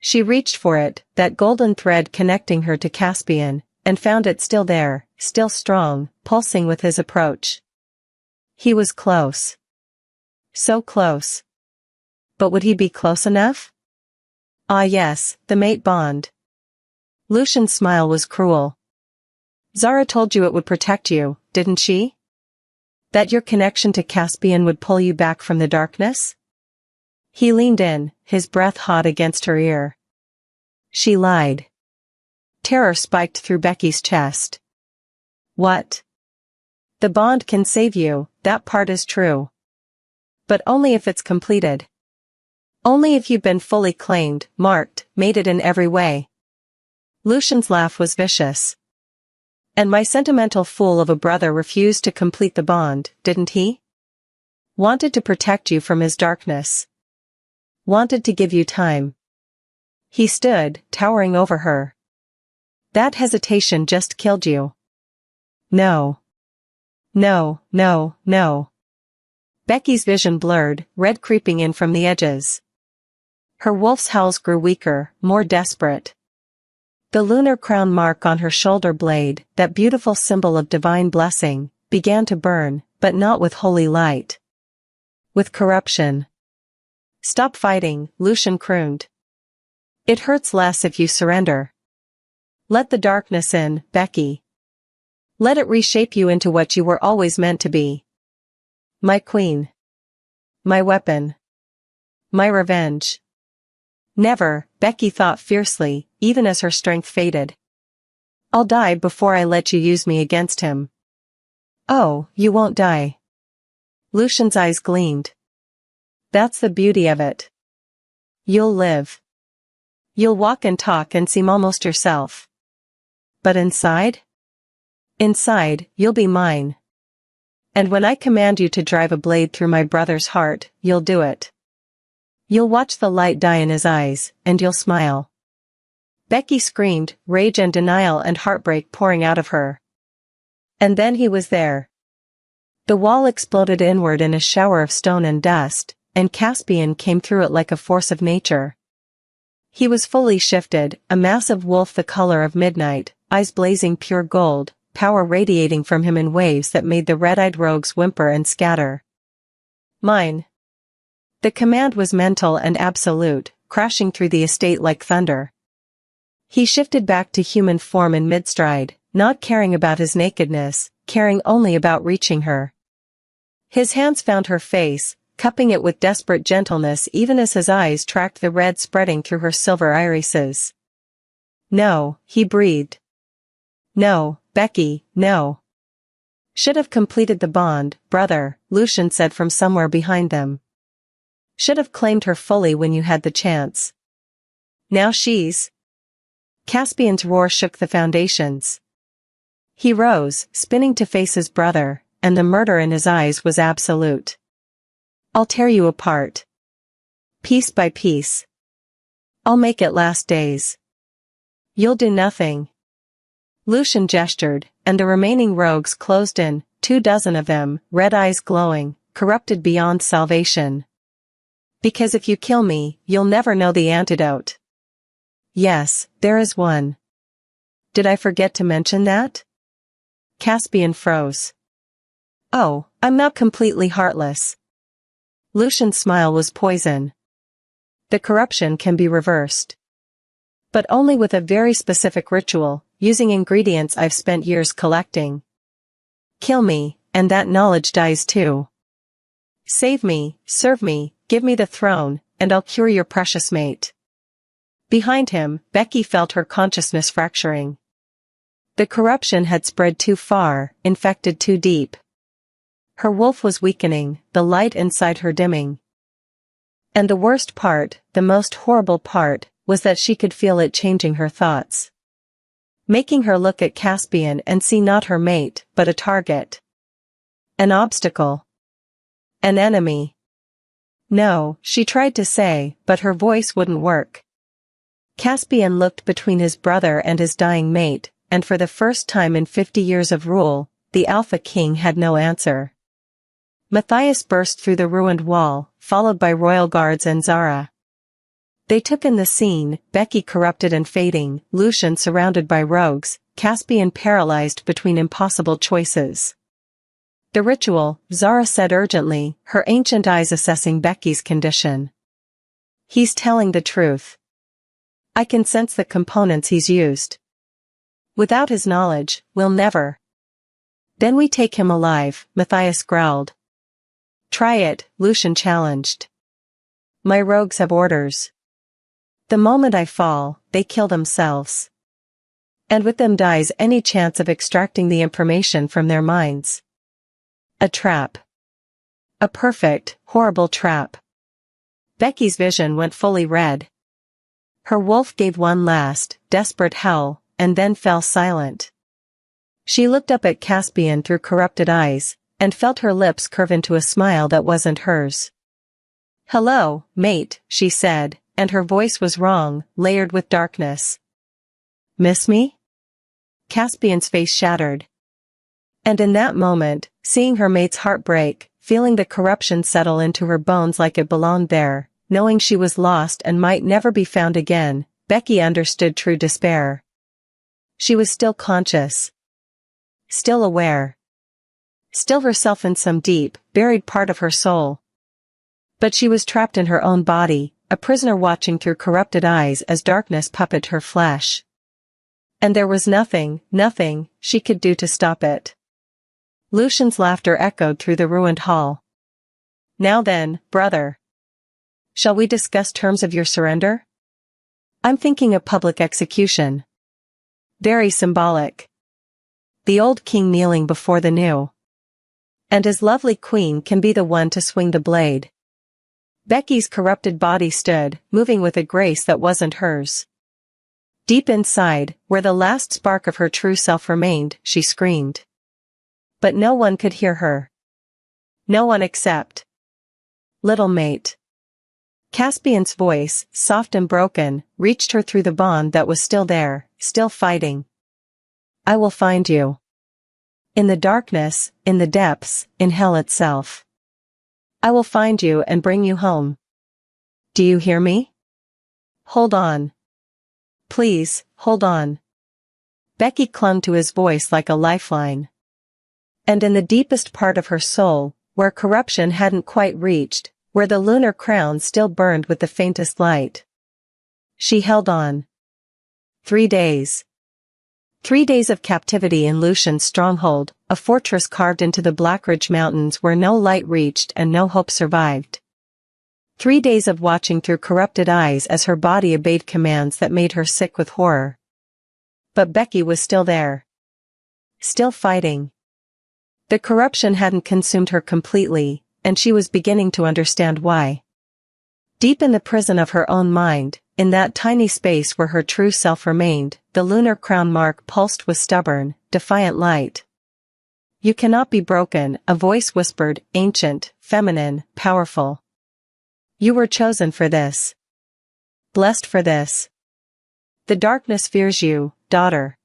She reached for it, that golden thread connecting her to Caspian, and found it still there, still strong, pulsing with his approach. He was close. So close. But would he be close enough? Ah yes, the mate bond. Lucian's smile was cruel. "Zara told you it would protect you, didn't she? That your connection to Caspian would pull you back from the darkness?" He leaned in, his breath hot against her ear. She lied. Terror spiked through Becky's chest. "What? The bond can save you, that part is true. But only if it's completed. Only if you've been fully claimed, marked, mated in every way." Lucian's laugh was vicious. "And my sentimental fool of a brother refused to complete the bond, didn't he? Wanted to protect you from his darkness. Wanted to give you time." He stood, towering over her. "That hesitation just killed you." "No. No, no, no." Becky's vision blurred, red creeping in from the edges. Her wolf's howls grew weaker, more desperate. The lunar crown mark on her shoulder blade, that beautiful symbol of divine blessing, began to burn, but not with holy light. With corruption. "Stop fighting," Lucian crooned. "It hurts less if you surrender. Let the darkness in, Becky. Let it reshape you into what you were always meant to be. My queen. My weapon. My revenge." "Never," Becky thought fiercely, even as her strength faded. "I'll die before I let you use me against him." "Oh, you won't die." Lucian's eyes gleamed. "That's the beauty of it. You'll live. You'll walk and talk and seem almost yourself. But inside? Inside, you'll be mine. And when I command you to drive a blade through my brother's heart, you'll do it. You'll watch the light die in his eyes, and you'll smile." Becky screamed, rage and denial and heartbreak pouring out of her. And then he was there. The wall exploded inward in a shower of stone and dust, and Caspian came through it like a force of nature. He was fully shifted, a massive wolf the color of midnight, eyes blazing pure gold, power radiating from him in waves that made the red-eyed rogues whimper and scatter. "Mine." The command was mental and absolute, crashing through the estate like thunder. He shifted back to human form in mid-stride, not caring about his nakedness, caring only about reaching her. His hands found her face, cupping it with desperate gentleness even as his eyes tracked the red spreading through her silver irises. "No," he breathed. "No, Becky, no." "Should have completed the bond, brother," Lucian said from somewhere behind them. "Should have claimed her fully when you had the chance. Now she's—" Caspian's roar shook the foundations. He rose, spinning to face his brother, and the murder in his eyes was absolute. "I'll tear you apart. Piece by piece. I'll make it last days. You'll do nothing." Lucian gestured, and the remaining rogues closed in, 24 of them, red eyes glowing, corrupted beyond salvation. Because if you kill me, you'll never know the antidote. Yes, there is one. Did I forget to mention that? Caspian froze. Oh, I'm not completely heartless. Lucian's smile was poison. The corruption can be reversed. But only with a very specific ritual, using ingredients I've spent years collecting. Kill me, and that knowledge dies too. Save me, serve me, give me the throne, and I'll cure your precious mate. Behind him, Becky felt her consciousness fracturing. The corruption had spread too far, infected too deep. Her wolf was weakening, the light inside her dimming. And the worst part, the most horrible part, was that she could feel it changing her thoughts. Making her look at Caspian and see not her mate, but a target. An obstacle. An enemy. No, she tried to say, but her voice wouldn't work. Caspian looked between his brother and his dying mate, and for the first time in 50 years of rule, the Alpha King had no answer. Matthias burst through the ruined wall, followed by royal guards and Zara. They took in the scene, Becky corrupted and fading, Lucian surrounded by rogues, Caspian paralyzed between impossible choices. The ritual, Zara said urgently, her ancient eyes assessing Becky's condition. He's telling the truth. I can sense the components he's used. Without his knowledge, we'll never. Then we take him alive, Matthias growled. Try it, Lucian challenged. My rogues have orders. The moment I fall, they kill themselves. And with them dies any chance of extracting the information from their minds. A trap. A perfect, horrible trap. Becky's vision went fully red. Her wolf gave one last, desperate howl, and then fell silent. She looked up at Caspian through corrupted eyes, and felt her lips curve into a smile that wasn't hers. Hello, mate, she said, and her voice was wrong, layered with darkness. Miss me? Caspian's face shattered. And in that moment, seeing her mate's heart break, feeling the corruption settle into her bones like it belonged there, knowing she was lost and might never be found again, Becky understood true despair. She was still conscious. Still aware. Still herself in some deep, buried part of her soul. But she was trapped in her own body, a prisoner watching through corrupted eyes as darkness puppeted her flesh. And there was nothing she could do to stop it. Lucian's laughter echoed through the ruined hall. Now then, brother. Shall we discuss terms of your surrender? I'm thinking of public execution. Very symbolic. The old king kneeling before the new. And his lovely queen can be the one to swing the blade. Becky's corrupted body stood, moving with a grace that wasn't hers. Deep inside, where the last spark of her true self remained, she screamed. But no one could hear her. No one except little mate. Caspian's voice, soft and broken, reached her through the bond that was still there, still fighting. I will find you. In the darkness, in the depths, in hell itself. I will find you and bring you home. Do you hear me? Hold on. Please, hold on. Becky clung to his voice like a lifeline. And in the deepest part of her soul, where corruption hadn't quite reached, where the lunar crown still burned with the faintest light, she held on. 3 days. 3 days of captivity in Lucian's stronghold, a fortress carved into the Blackridge Mountains where no light reached and no hope survived. 3 days of watching through corrupted eyes as her body obeyed commands that made her sick with horror. But Becky was still there. Still fighting. The corruption hadn't consumed her completely, and she was beginning to understand why. Deep in the prison of her own mind, in that tiny space where her true self remained, the lunar crown mark pulsed with stubborn, defiant light. You cannot be broken, a voice whispered, ancient, feminine, powerful. You were chosen for this. Blessed for this. The darkness fears you, daughter.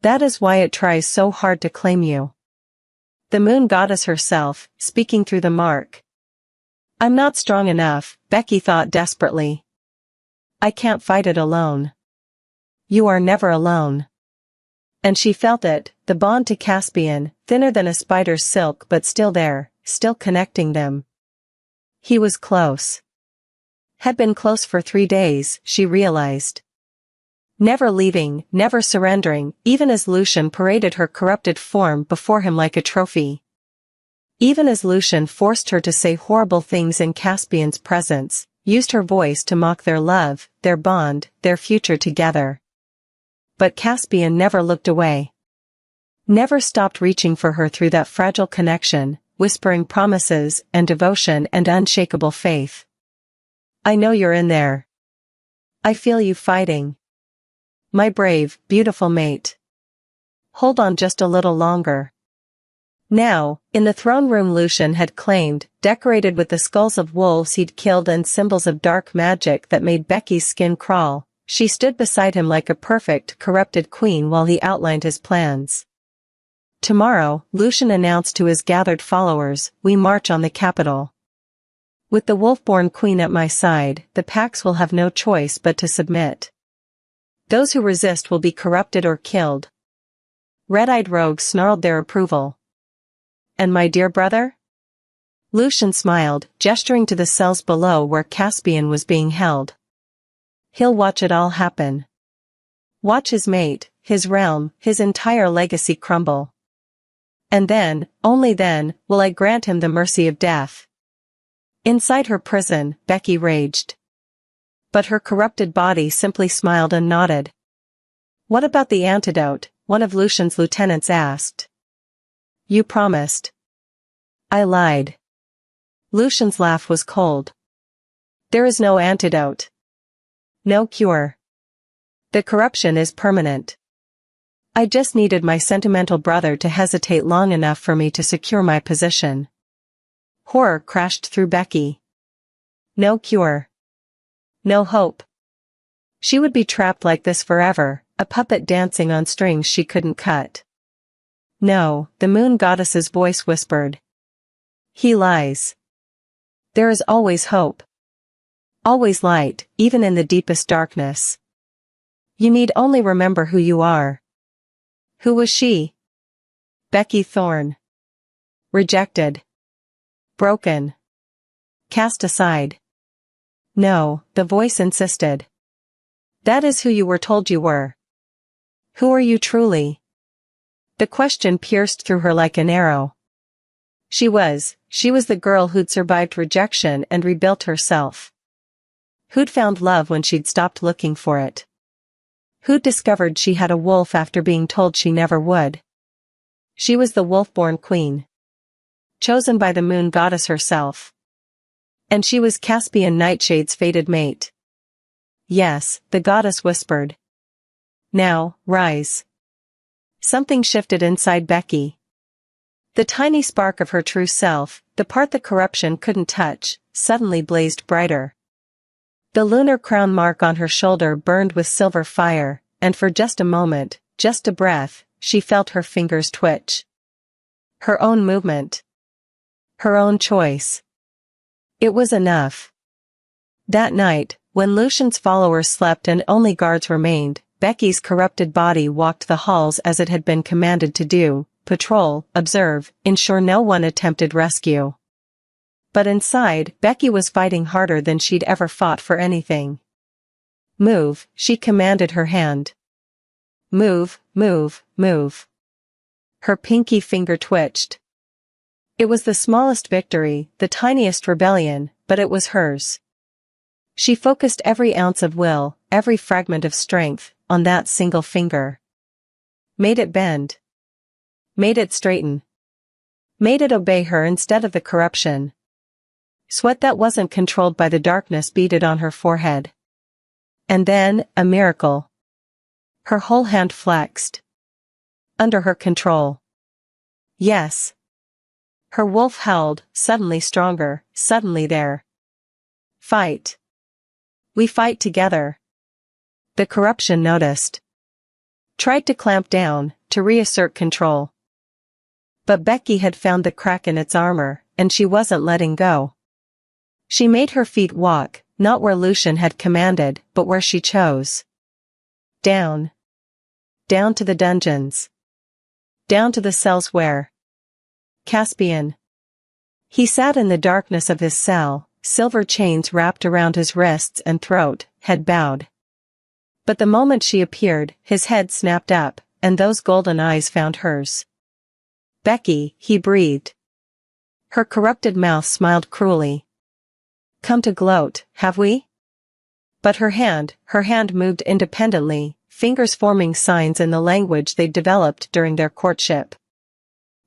That is why it tries so hard to claim you. The moon goddess herself, speaking through the mark. I'm not strong enough, Becky thought desperately. I can't fight it alone. You are never alone. And she felt it, the bond to Caspian, thinner than a spider's silk but still there, still connecting them. He was close. Had been close for 3 days, she realized. Never leaving, never surrendering, even as Lucian paraded her corrupted form before him like a trophy. Even as Lucian forced her to say horrible things in Caspian's presence, used her voice to mock their love, their bond, their future together. But Caspian never looked away. Never stopped reaching for her through that fragile connection, whispering promises and devotion and unshakable faith. I know you're in there. I feel you fighting. My brave, beautiful mate. Hold on just a little longer. Now, in the throne room Lucian had claimed, decorated with the skulls of wolves he'd killed and symbols of dark magic that made Becky's skin crawl, she stood beside him like a perfect, corrupted queen while he outlined his plans. Tomorrow, Lucian announced to his gathered followers, we march on the capital. With the wolf-born queen at my side, the Pax will have no choice but to submit. Those who resist will be corrupted or killed. Red-eyed rogues snarled their approval. And my dear brother? Lucian smiled, gesturing to the cells below where Caspian was being held. He'll watch it all happen. Watch his mate, his realm, his entire legacy crumble. And then, only then, will I grant him the mercy of death. Inside her prison, Becky raged. But her corrupted body simply smiled and nodded. What about the antidote? One of Lucian's lieutenants asked. You promised. I lied. Lucian's laugh was cold. There is no antidote. No cure. The corruption is permanent. I just needed my sentimental brother to hesitate long enough for me to secure my position. Horror crashed through Becky. No cure. No hope. She would be trapped like this forever, a puppet dancing on strings she couldn't cut. No, the moon goddess's voice whispered. He lies. There is always hope. Always light, even in the deepest darkness. You need only remember who you are. Who was she? Becky Thorne. Rejected. Broken. Cast aside. No, the voice insisted. That is who you were told you were. Who are you truly? The question pierced through her like an arrow. She was the girl who'd survived rejection and rebuilt herself. Who'd found love when she'd stopped looking for it. Who'd discovered she had a wolf after being told she never would. She was the wolf-born queen. Chosen by the moon goddess herself. And she was Caspian Nightshade's fated mate. Yes, the goddess whispered. Now, rise. Something shifted inside Becky. The tiny spark of her true self, the part that corruption couldn't touch, suddenly blazed brighter. The lunar crown mark on her shoulder burned with silver fire, and for just a moment, just a breath, she felt her fingers twitch. Her own movement. Her own choice. It was enough. That night, when Lucian's followers slept and only guards remained, Becky's corrupted body walked the halls as it had been commanded to do, patrol, observe, ensure no one attempted rescue. But inside, Becky was fighting harder than she'd ever fought for anything. Move, she commanded her hand. Move, move, move. Her pinky finger twitched. It was the smallest victory, the tiniest rebellion, but it was hers. She focused every ounce of will, every fragment of strength, on that single finger. Made it bend. Made it straighten. Made it obey her instead of the corruption. Sweat that wasn't controlled by the darkness beaded on her forehead. And then, a miracle. Her whole hand flexed. Under her control. Yes. Her wolf howled, suddenly stronger, suddenly there. Fight. We fight together. The corruption noticed. tried to clamp down, to reassert control. But Becky had found the crack in its armor, and she wasn't letting go. She made her feet walk, not where Lucian had commanded, but where she chose. Down. Down to the dungeons. Down to the cells where Caspian. He sat in the darkness of his cell, silver chains wrapped around his wrists and throat, head bowed. But the moment she appeared, his head snapped up, and those golden eyes found hers. Becky, he breathed. Her corrupted mouth smiled cruelly. Come to gloat, have we? But her hand moved independently, fingers forming signs in the language they'd developed during their courtship.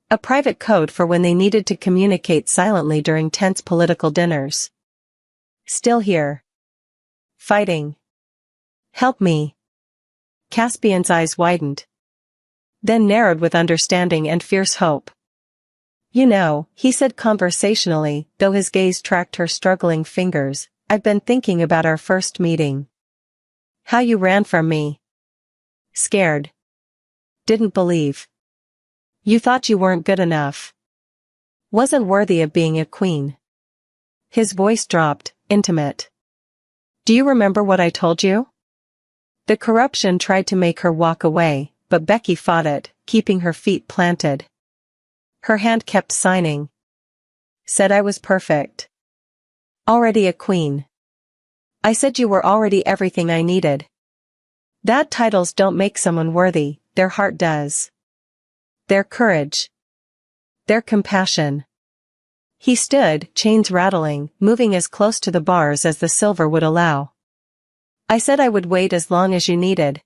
A private code for when they needed to communicate silently during tense political dinners. Still here. Fighting. Help me. Caspian's eyes widened. Then narrowed with understanding and fierce hope. You know, he said conversationally, though his gaze tracked her struggling fingers, I've been thinking about our first meeting. How you ran from me. Scared. Didn't believe. You thought you weren't good enough. Wasn't worthy of being a queen. His voice dropped, intimate. Do you remember what I told you? The corruption tried to make her walk away, but Becky fought it, keeping her feet planted. Her hand kept signing. Said I was perfect. Already a queen. I said you were already everything I needed. That titles don't make someone worthy, their heart does. Their courage. Their compassion. He stood, chains rattling, moving as close to the bars as the silver would allow. I said I would wait as long as you needed.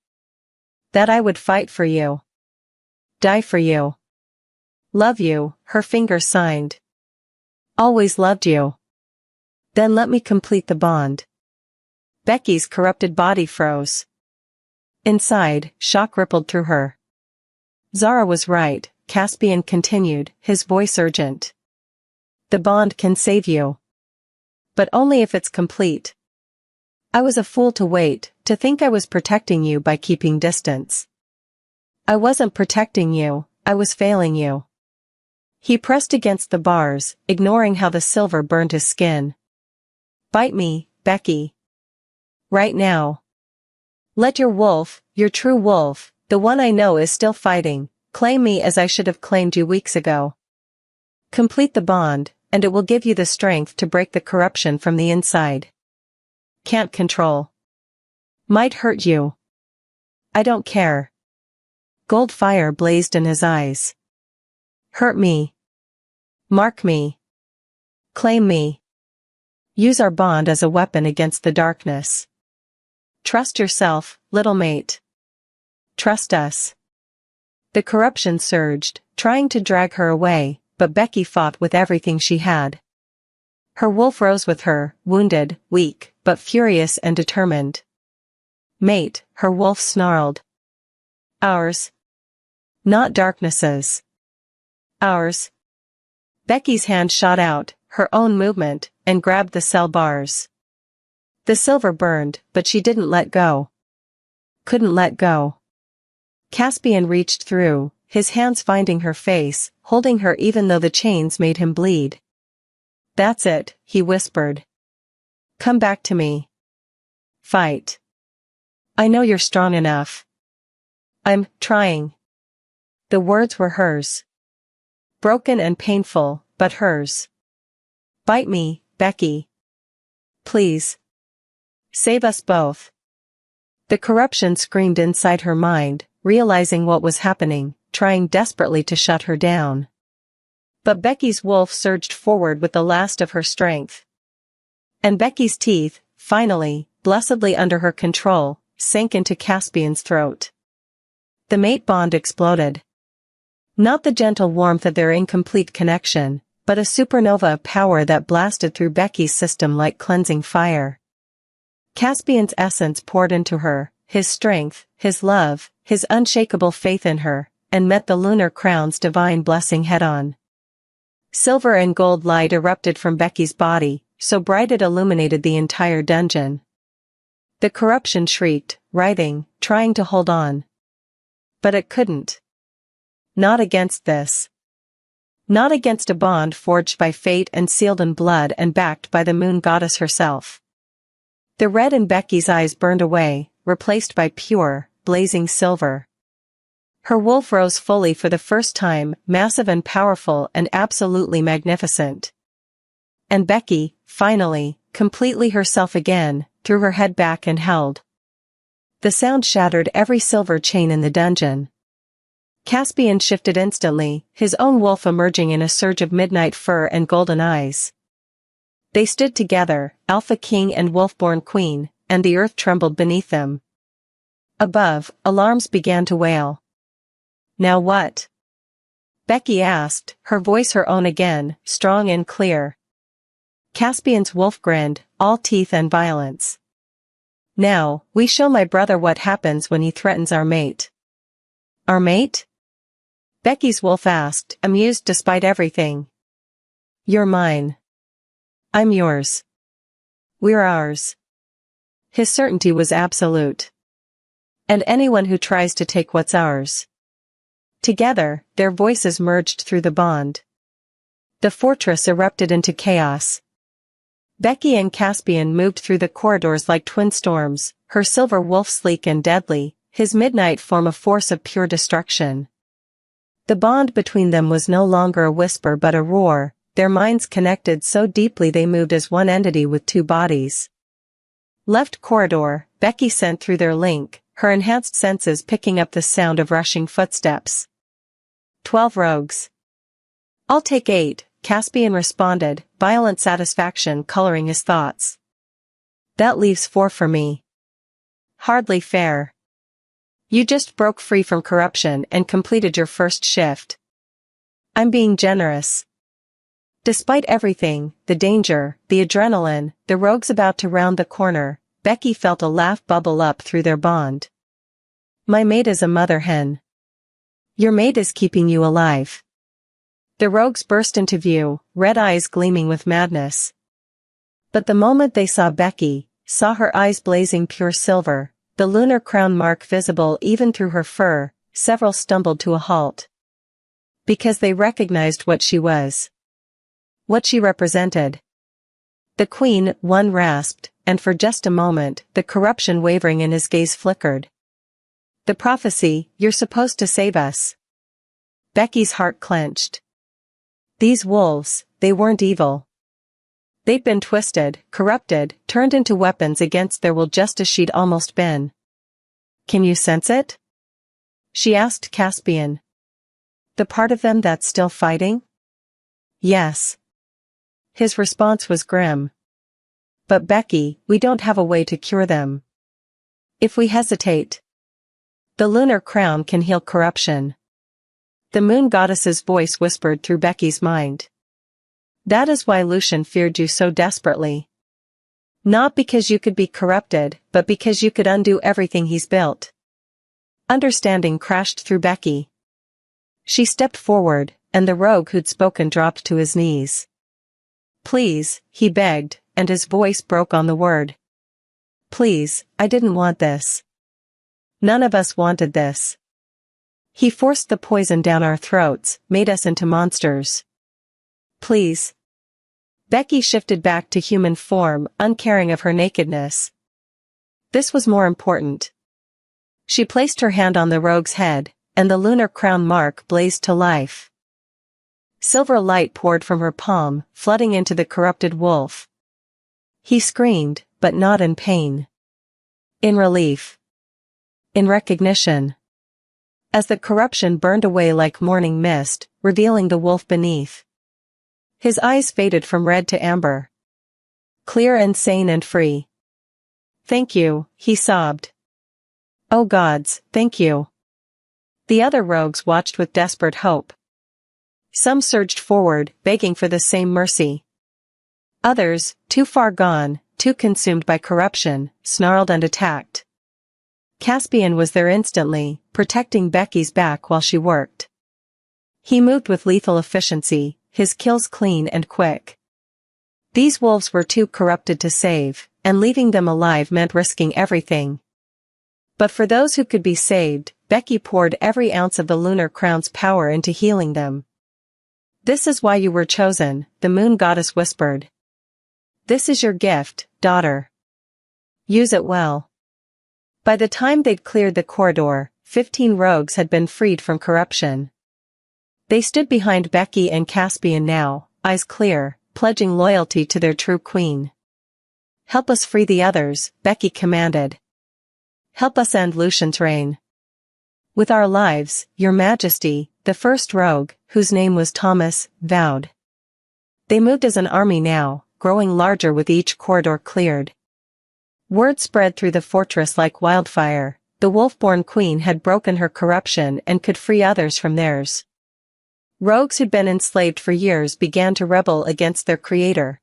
That I would fight for you. Die for you. Love you, her fingers signed. Always loved you. Then let me complete the bond. Becky's corrupted body froze. Inside, shock rippled through her. Zara was right, Caspian continued, his voice urgent. The bond can save you. But only if it's complete. I was a fool to wait, to think I was protecting you by keeping distance. I wasn't protecting you, I was failing you. He pressed against the bars, ignoring how the silver burned his skin. Bite me, Becky. Right now. Let your wolf, your true wolf, the one I know is still fighting, claim me as I should have claimed you weeks ago. Complete the bond, and it will give you the strength to break the corruption from the inside. Can't control. Might hurt you. I don't care. Gold fire blazed in his eyes. Hurt me. Mark me. Claim me. Use our bond as a weapon against the darkness. Trust yourself, little mate. Trust us. The corruption surged, trying to drag her away, but Becky fought with everything she had. Her wolf rose with her, wounded, weak, but furious and determined. Mate, her wolf snarled. Ours. Not darkness's. Ours. Becky's hand shot out, her own movement, and grabbed the cell bars. The silver burned, but she didn't let go. Couldn't let go. Caspian reached through, his hands finding her face, holding her even though the chains made him bleed. That's it, he whispered. Come back to me. Fight. I know you're strong enough. I'm trying. The words were hers. Broken and painful, but hers. Bite me, Becky. Please. Save us both. The corruption screamed inside her mind, realizing what was happening, trying desperately to shut her down. But Becky's wolf surged forward with the last of her strength. And Becky's teeth, finally, blessedly under her control, sank into Caspian's throat. The mate bond exploded. Not the gentle warmth of their incomplete connection, but a supernova of power that blasted through Becky's system like cleansing fire. Caspian's essence poured into her, his strength, his love, his unshakable faith in her, and met the lunar crown's divine blessing head-on. Silver and gold light erupted from Becky's body, so bright it illuminated the entire dungeon. The corruption shrieked, writhing, trying to hold on. But it couldn't. Not against this. Not against a bond forged by fate and sealed in blood and backed by the moon goddess herself. The red in Becky's eyes burned away, replaced by pure, blazing silver. Her wolf rose fully for the first time, massive and powerful and absolutely magnificent. And Becky, finally, completely herself again, threw her head back and held. The sound shattered every silver chain in the dungeon. Caspian shifted instantly, his own wolf emerging in a surge of midnight fur and golden eyes. They stood together, Alpha King and Wolfborn Queen, and the earth trembled beneath them. Above, alarms began to wail. Now what? Becky asked, her voice her own again, strong and clear. Caspian's wolf grinned, all teeth and violence. Now, we show my brother what happens when he threatens our mate. Our mate? Becky's wolf asked, amused despite everything. You're mine. I'm yours. We're ours. His certainty was absolute. And anyone who tries to take what's ours. Together, their voices merged through the bond. The fortress erupted into chaos. Becky and Caspian moved through the corridors like twin storms, her silver wolf sleek and deadly, his midnight form a force of pure destruction. The bond between them was no longer a whisper but a roar, their minds connected so deeply they moved as one entity with two bodies. Left corridor, Becky sent through their link, her enhanced senses picking up the sound of rushing footsteps. 12 rogues. I'll take 8, Caspian responded, violent satisfaction coloring his thoughts. That leaves 4 for me. Hardly fair. You just broke free from corruption and completed your first shift. I'm being generous. Despite everything, the danger, the adrenaline, the rogues about to round the corner, Becky felt a laugh bubble up through their bond. My mate is a mother hen. Your mate is keeping you alive. The rogues burst into view, red eyes gleaming with madness. But the moment they saw Becky, saw her eyes blazing pure silver, the lunar crown mark visible even through her fur, several stumbled to a halt. Because they recognized what she was. What she represented. The queen, one rasped, and for just a moment, the corruption wavering in his gaze flickered. The prophecy, you're supposed to save us. Becky's heart clenched. These wolves, they weren't evil. They'd been twisted, corrupted, turned into weapons against their will just as she'd almost been. Can you sense it? She asked Caspian. The part of them that's still fighting? Yes. His response was grim. But Becky, we don't have a way to cure them. If we hesitate, the lunar crown can heal corruption. The moon goddess's voice whispered through Becky's mind. That is why Lucian feared you so desperately. Not because you could be corrupted, but because you could undo everything he's built. Understanding crashed through Becky. She stepped forward, and the rogue who'd spoken dropped to his knees. Please, he begged, and his voice broke on the word. Please, I didn't want this. None of us wanted this. He forced the poison down our throats, made us into monsters. Please. Becky shifted back to human form, uncaring of her nakedness. This was more important. She placed her hand on the rogue's head, and the lunar crown mark blazed to life. Silver light poured from her palm, flooding into the corrupted wolf. He screamed, but not in pain. In relief. In recognition. As the corruption burned away like morning mist, revealing the wolf beneath. His eyes faded from red to amber. Clear and sane and free. Thank you, he sobbed. Oh gods, thank you. The other rogues watched with desperate hope. Some surged forward, begging for the same mercy. Others, too far gone, too consumed by corruption, snarled and attacked. Caspian was there instantly, protecting Becky's back while she worked. He moved with lethal efficiency, his kills clean and quick. These wolves were too corrupted to save, and leaving them alive meant risking everything. But for those who could be saved, Becky poured every ounce of the lunar crown's power into healing them. "This is why you were chosen," the moon goddess whispered. "This is your gift, daughter. Use it well." By the time they'd cleared the corridor, 15 rogues had been freed from corruption. They stood behind Becky and Caspian now, eyes clear, pledging loyalty to their true queen. "Help us free the others," Becky commanded. "Help us end Lucian's reign." "With our lives, your majesty," the first rogue, whose name was Thomas, vowed. They moved as an army now, growing larger with each corridor cleared. Word spread through the fortress like wildfire. The wolf-born queen had broken her corruption and could free others from theirs. Rogues who'd been enslaved for years began to rebel against their creator.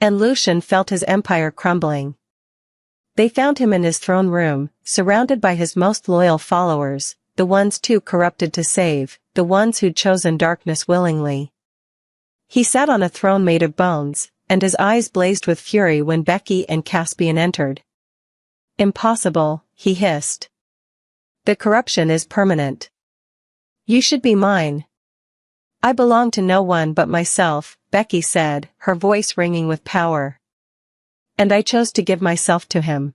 And Lucian felt his empire crumbling. They found him in his throne room, surrounded by his most loyal followers, the ones too corrupted to save, the ones who'd chosen darkness willingly. He sat on a throne made of bones, and his eyes blazed with fury when Becky and Caspian entered. "Impossible," he hissed. "The corruption is permanent. You should be mine." "I belong to no one but myself," Becky said, her voice ringing with power. "And I chose to give myself to him."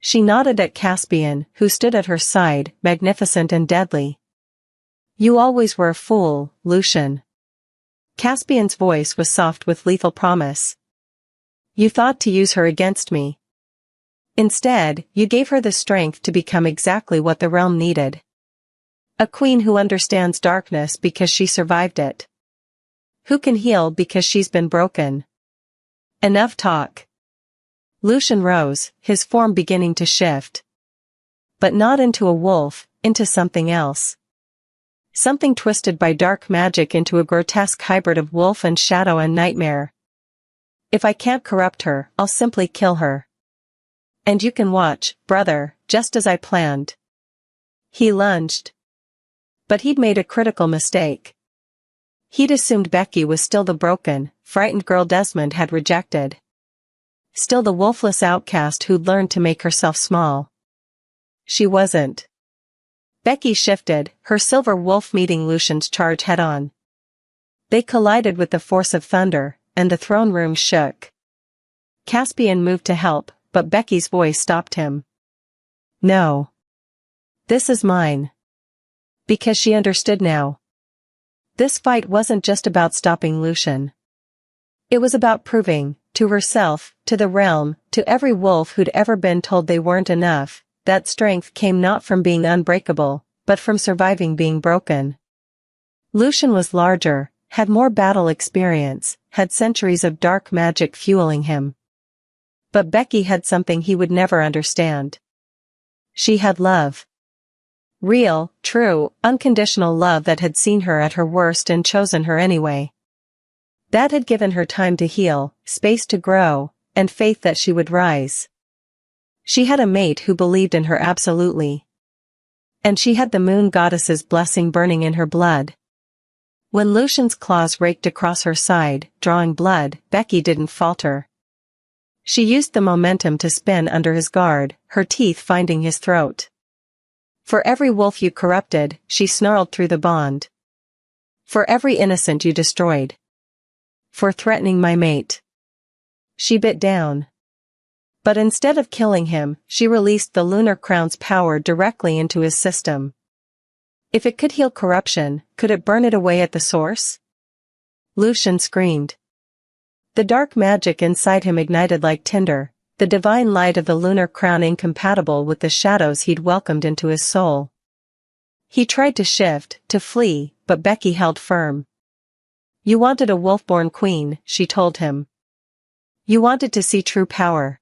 She nodded at Caspian, who stood at her side, magnificent and deadly. "You always were a fool, Lucian." Caspian's voice was soft with lethal promise. "You thought to use her against me. Instead, you gave her the strength to become exactly what the realm needed. A queen who understands darkness because she survived it. Who can heal because she's been broken. Enough talk." Lucian rose, his form beginning to shift. But not into a wolf, into something else. Something twisted by dark magic into a grotesque hybrid of wolf and shadow and nightmare. "If I can't corrupt her, I'll simply kill her. And you can watch, brother, just as I planned." He lunged. But he'd made a critical mistake. He'd assumed Becky was still the broken, frightened girl Desmond had rejected. Still the wolfless outcast who'd learned to make herself small. She wasn't. Becky shifted, her silver wolf meeting Lucian's charge head-on. They collided with the force of thunder, and the throne room shook. Caspian moved to help, but Becky's voice stopped him. "No. This is mine." Because she understood now. This fight wasn't just about stopping Lucian. It was about proving, to herself, to the realm, to every wolf who'd ever been told they weren't enough, that strength came not from being unbreakable, but from surviving being broken. Lucian was larger, had more battle experience, had centuries of dark magic fueling him. But Becky had something he would never understand. She had love. Real, true, unconditional love that had seen her at her worst and chosen her anyway. That had given her time to heal, space to grow, and faith that she would rise. She had a mate who believed in her absolutely. And she had the moon goddess's blessing burning in her blood. When Lucian's claws raked across her side, drawing blood, Becky didn't falter. She used the momentum to spin under his guard, her teeth finding his throat. "For every wolf you corrupted," she snarled through the bond. "For every innocent you destroyed. For threatening my mate." She bit down. But instead of killing him, she released the lunar crown's power directly into his system. If it could heal corruption, could it burn it away at the source? Lucian screamed. The dark magic inside him ignited like tinder, the divine light of the lunar crown incompatible with the shadows he'd welcomed into his soul. He tried to shift, to flee, but Becky held firm. "You wanted a wolf-born queen," she told him. "You wanted to see true power.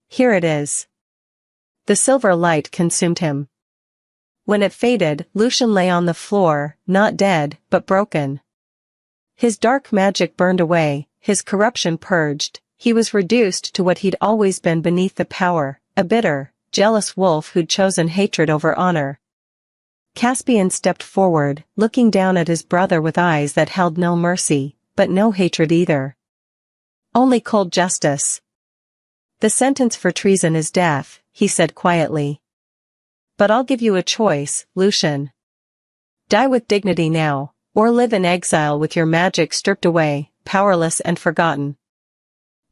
Here it is." The silver light consumed him. When it faded, Lucian lay on the floor, not dead, but broken. His dark magic burned away, his corruption purged. He was reduced to what he'd always been beneath the power, a bitter, jealous wolf who'd chosen hatred over honor. Caspian stepped forward, looking down at his brother with eyes that held no mercy, but no hatred either. Only cold justice. "The sentence for treason is death," he said quietly. But I'll give you a choice, Lucian. Die with dignity now, or live in exile with your magic stripped away, powerless and forgotten.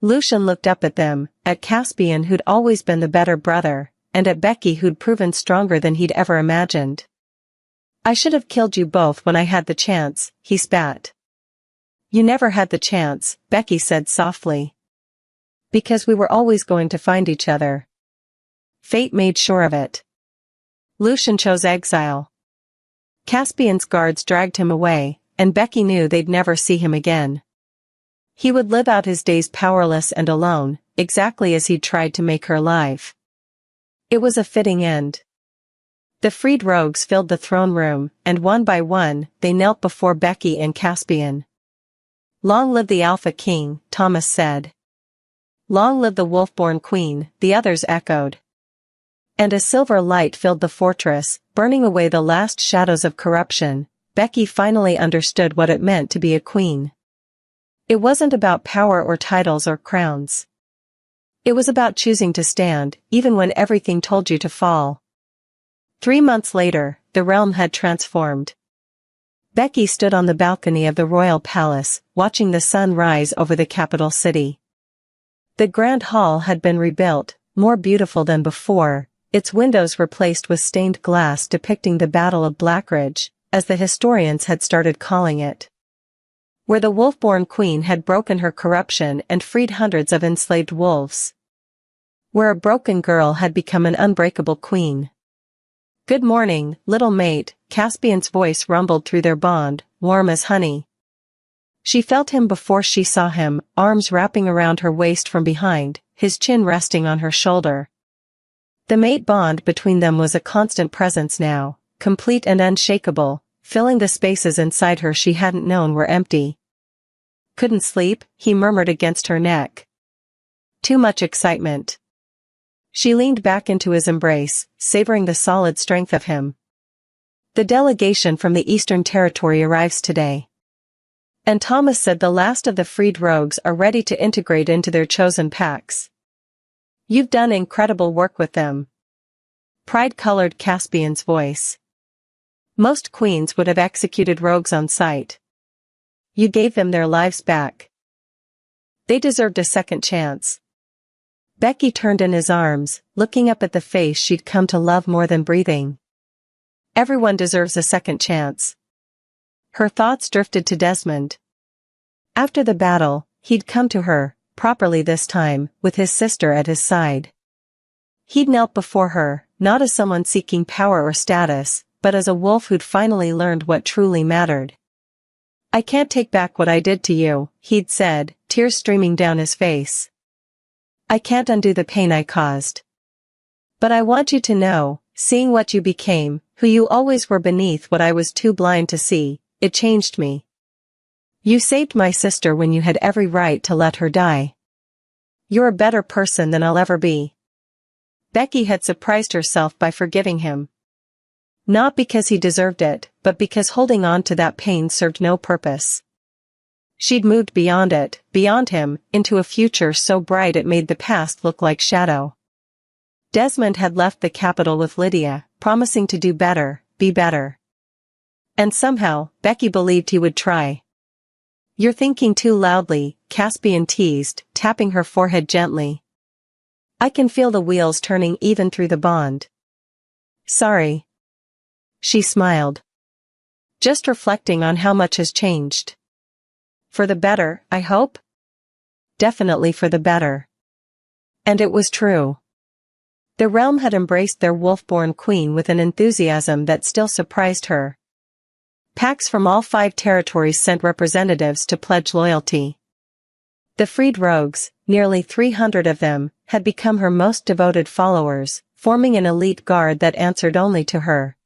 Lucian looked up at them, at Caspian who'd always been the better brother, and at Becky who'd proven stronger than he'd ever imagined. I should have killed you both when I had the chance, he spat. You never had the chance, Becky said softly. Because we were always going to find each other. Fate made sure of it. Lucian chose exile. Caspian's guards dragged him away, and Becky knew they'd never see him again. He would live out his days powerless and alone, exactly as he'd tried to make her alive. It was a fitting end. The freed rogues filled the throne room, and one by one, they knelt before Becky and Caspian. Long live the Alpha King, Thomas said. Long live the wolf-born queen, the others echoed. And a silver light filled the fortress, burning away the last shadows of corruption. Becky finally understood what it meant to be a queen. It wasn't about power or titles or crowns. It was about choosing to stand, even when everything told you to fall. 3 months later, the realm had transformed. Becky stood on the balcony of the royal palace, watching the sun rise over the capital city. The grand hall had been rebuilt, more beautiful than before, its windows replaced with stained glass depicting the Battle of Blackridge, as the historians had started calling it. Where the wolf-born queen had broken her corruption and freed hundreds of enslaved wolves. Where a broken girl had become an unbreakable queen. Good morning, little mate, Caspian's voice rumbled through their bond, warm as honey. She felt him before she saw him, arms wrapping around her waist from behind, his chin resting on her shoulder. The mate bond between them was a constant presence now, complete and unshakable, filling the spaces inside her she hadn't known were empty. Couldn't sleep, he murmured against her neck. Too much excitement. She leaned back into his embrace, savoring the solid strength of him. The delegation from the Eastern Territory arrives today. And Thomas said the last of the freed rogues are ready to integrate into their chosen packs. You've done incredible work with them. Pride colored Caspian's voice. Most queens would have executed rogues on sight. You gave them their lives back. They deserved a second chance. Becky turned in his arms, looking up at the face she'd come to love more than breathing. Everyone deserves a second chance. Her thoughts drifted to Desmond. After the battle, he'd come to her, properly this time, with his sister at his side. He'd knelt before her, not as someone seeking power or status, but as a wolf who'd finally learned what truly mattered. I can't take back what I did to you, he'd said, tears streaming down his face. I can't undo the pain I caused. But I want you to know, seeing what you became, who you always were beneath what I was too blind to see, it changed me. You saved my sister when you had every right to let her die. You're a better person than I'll ever be. Becky had surprised herself by forgiving him. Not because he deserved it, but because holding on to that pain served no purpose. She'd moved beyond it, beyond him, into a future so bright it made the past look like shadow. Desmond had left the capital with Lydia, promising to do better, be better. And somehow, Becky believed he would try. You're thinking too loudly, Caspian teased, tapping her forehead gently. I can feel the wheels turning even through the bond. Sorry. She smiled. Just reflecting on how much has changed. For the better, I hope? Definitely for the better. And it was true. The realm had embraced their wolf-born queen with an enthusiasm that still surprised her. Packs from all 5 territories sent representatives to pledge loyalty. The freed rogues, nearly 300 of them, had become her most devoted followers, forming an elite guard that answered only to her.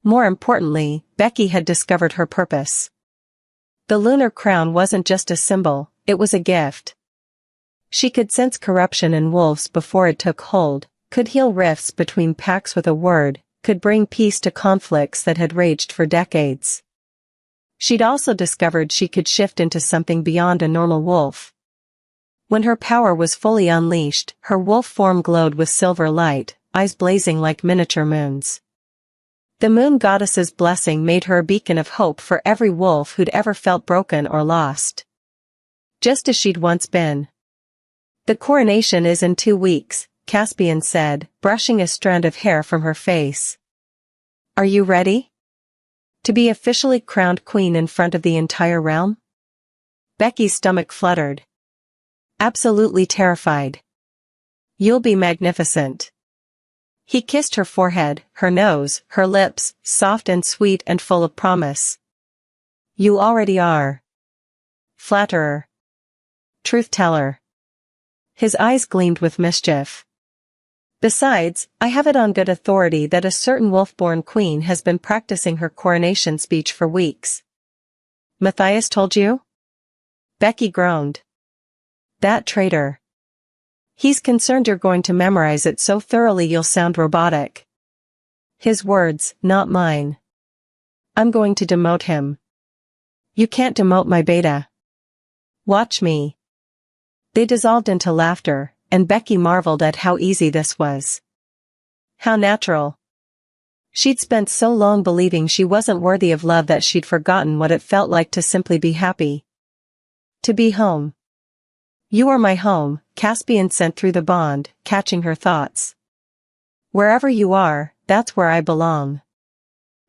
More importantly, Becky had discovered her purpose. The lunar crown wasn't just a symbol, it was a gift. She could sense corruption in wolves before it took hold, could heal rifts between packs with a word, could bring peace to conflicts that had raged for decades. She'd also discovered she could shift into something beyond a normal wolf. When her power was fully unleashed, her wolf form glowed with silver light, eyes blazing like miniature moons. The moon goddess's blessing made her a beacon of hope for every wolf who'd ever felt broken or lost. Just as she'd once been. "The coronation is in 2 weeks, Caspian said, brushing a strand of hair from her face. "Are you ready? To be officially crowned queen in front of the entire realm?" Becky's stomach fluttered. "Absolutely terrified." "You'll be magnificent." He kissed her forehead, her nose, her lips, soft and sweet and full of promise. "You already are." Flatterer. Truth-teller. His eyes gleamed with mischief. "Besides, I have it on good authority that a certain wolf-born queen has been practicing her coronation speech for weeks." "Matthias told you?" Becky groaned. "That traitor. He's concerned you're going to memorize it so thoroughly you'll sound robotic." His words, not mine. "I'm going to demote him." "You can't demote my beta." "Watch me." They dissolved into laughter, and Becky marveled at how easy this was. How natural. She'd spent so long believing she wasn't worthy of love that she'd forgotten what it felt like to simply be happy. To be home. "You are my home," Caspian sent through the bond, catching her thoughts. "Wherever you are, that's where I belong."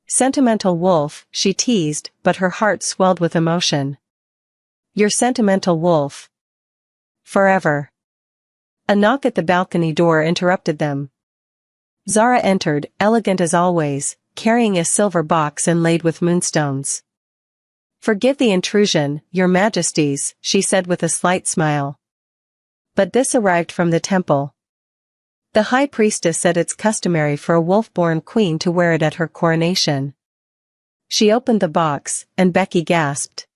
"Sentimental wolf," she teased, but her heart swelled with emotion. "You're sentimental wolf. Forever." A knock at the balcony door interrupted them. Zara entered, elegant as always, carrying a silver box inlaid with moonstones. "Forgive the intrusion, your majesties," she said with a slight smile. "But this arrived from the temple. The high priestess said it's customary for a wolf-born queen to wear it at her coronation." She opened the box, and Becky gasped.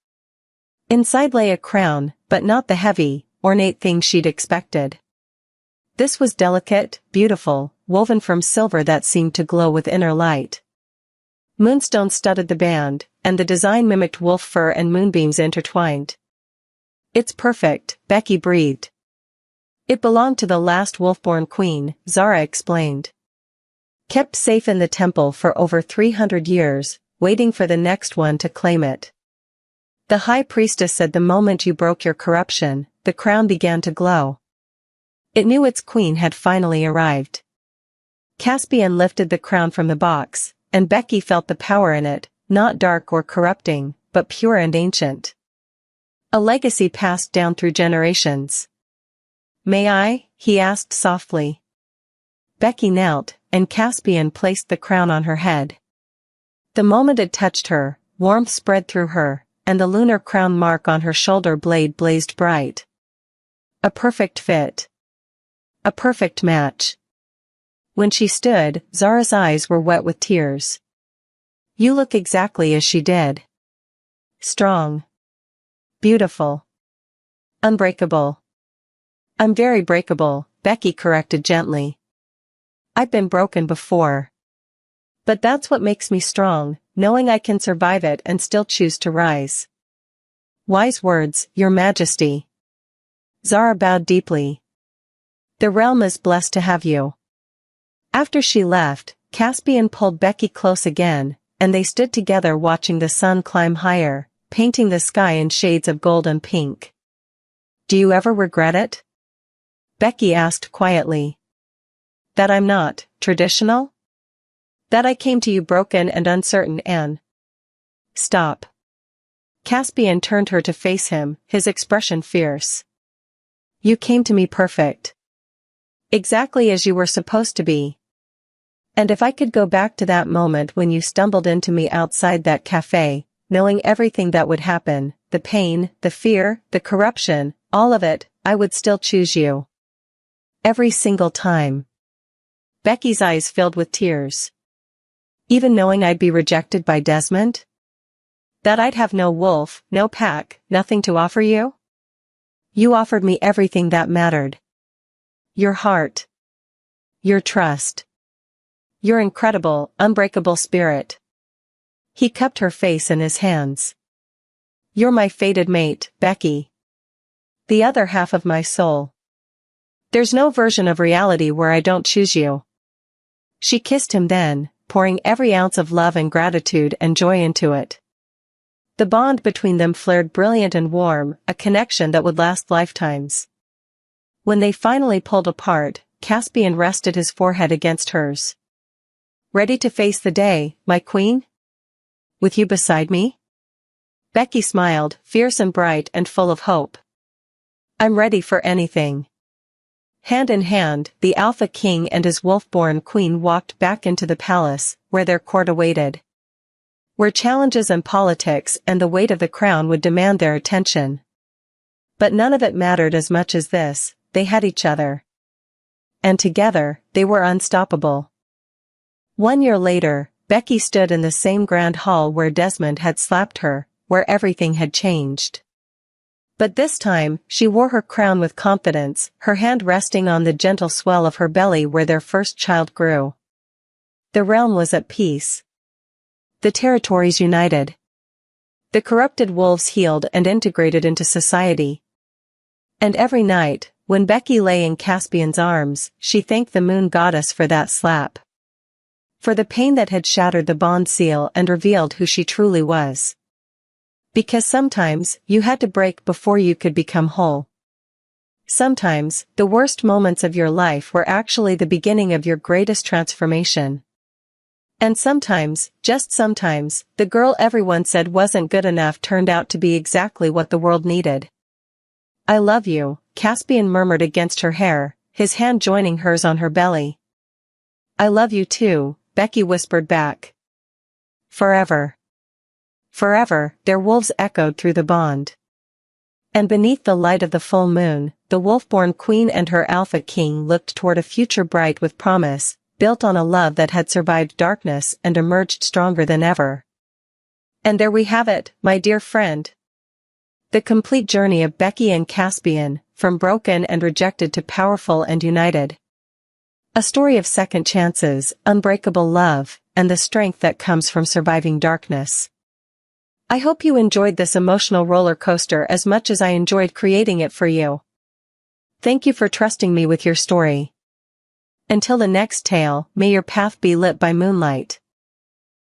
Inside lay a crown, but not the heavy, ornate thing she'd expected. This was delicate, beautiful, woven from silver that seemed to glow with inner light. Moonstones studded the band, and the design mimicked wolf fur and moonbeams intertwined. "It's perfect," Becky breathed. "It belonged to the last wolf-born queen," Zara explained. "Kept safe in the temple for over 300 years, waiting for the next one to claim it. The high priestess said the moment you broke your corruption, the crown began to glow. It knew its queen had finally arrived." Caspian lifted the crown from the box, and Becky felt the power in it, not dark or corrupting, but pure and ancient. A legacy passed down through generations. "May I?" he asked softly. Becky knelt, and Caspian placed the crown on her head. The moment it touched her, warmth spread through her, and the lunar crown mark on her shoulder blade blazed bright. A perfect fit. A perfect match. When she stood, Zara's eyes were wet with tears. "You look exactly as she did. Strong. Beautiful. Unbreakable." "I'm very breakable," Becky corrected gently. "I've been broken before. But that's what makes me strong, knowing I can survive it and still choose to rise." "Wise words, Your Majesty." Zara bowed deeply. "The realm is blessed to have you." After she left, Caspian pulled Becky close again, and they stood together watching the sun climb higher, painting the sky in shades of gold and pink. "Do you ever regret it?" Becky asked quietly. "That I'm not traditional? That I came to you broken and uncertain and—" "Stop." Caspian turned her to face him, his expression fierce. "You came to me perfect. Exactly as you were supposed to be. And if I could go back to that moment when you stumbled into me outside that cafe, knowing everything that would happen, the pain, the fear, the corruption, all of it, I would still choose you. Every single time." Becky's eyes filled with tears. "Even knowing I'd be rejected by Desmond? That I'd have no wolf, no pack, nothing to offer you? You offered me everything that mattered. Your heart. Your trust. Your incredible, unbreakable spirit." He cupped her face in his hands. "You're my fated mate, Becky. The other half of my soul. There's no version of reality where I don't choose you." She kissed him then, pouring every ounce of love and gratitude and joy into it. The bond between them flared brilliant and warm, a connection that would last lifetimes. When they finally pulled apart, Caspian rested his forehead against hers. "Ready to face the day, my queen? With you beside me?" Becky smiled, fierce and bright and full of hope. "I'm ready for anything." Hand in hand, the Alpha King and his wolf-born queen walked back into the palace, where their court awaited. Where challenges and politics and the weight of the crown would demand their attention. But none of it mattered as much as this: they had each other. And together, they were unstoppable. 1 year later, Becky stood in the same grand hall where Desmond had slapped her, where everything had changed. But this time, she wore her crown with confidence, her hand resting on the gentle swell of her belly where their first child grew. The realm was at peace. The territories united. The corrupted wolves healed and integrated into society. And every night, when Becky lay in Caspian's arms, she thanked the moon goddess for that slap. For the pain that had shattered the bond seal and revealed who she truly was. Because sometimes, you had to break before you could become whole. Sometimes, the worst moments of your life were actually the beginning of your greatest transformation. And sometimes, just sometimes, the girl everyone said wasn't good enough turned out to be exactly what the world needed. "I love you," Caspian murmured against her hair, his hand joining hers on her belly. "I love you too," Becky whispered back. "Forever." Forever, their wolves echoed through the bond. And beneath the light of the full moon, the wolf-born queen and her alpha king looked toward a future bright with promise, built on a love that had survived darkness and emerged stronger than ever. And there we have it, my dear friend. The complete journey of Becky and Caspian, from broken and rejected to powerful and united. A story of second chances, unbreakable love, and the strength that comes from surviving darkness. I hope you enjoyed this emotional roller coaster as much as I enjoyed creating it for you. Thank you for trusting me with your story. Until the next tale, may your path be lit by moonlight.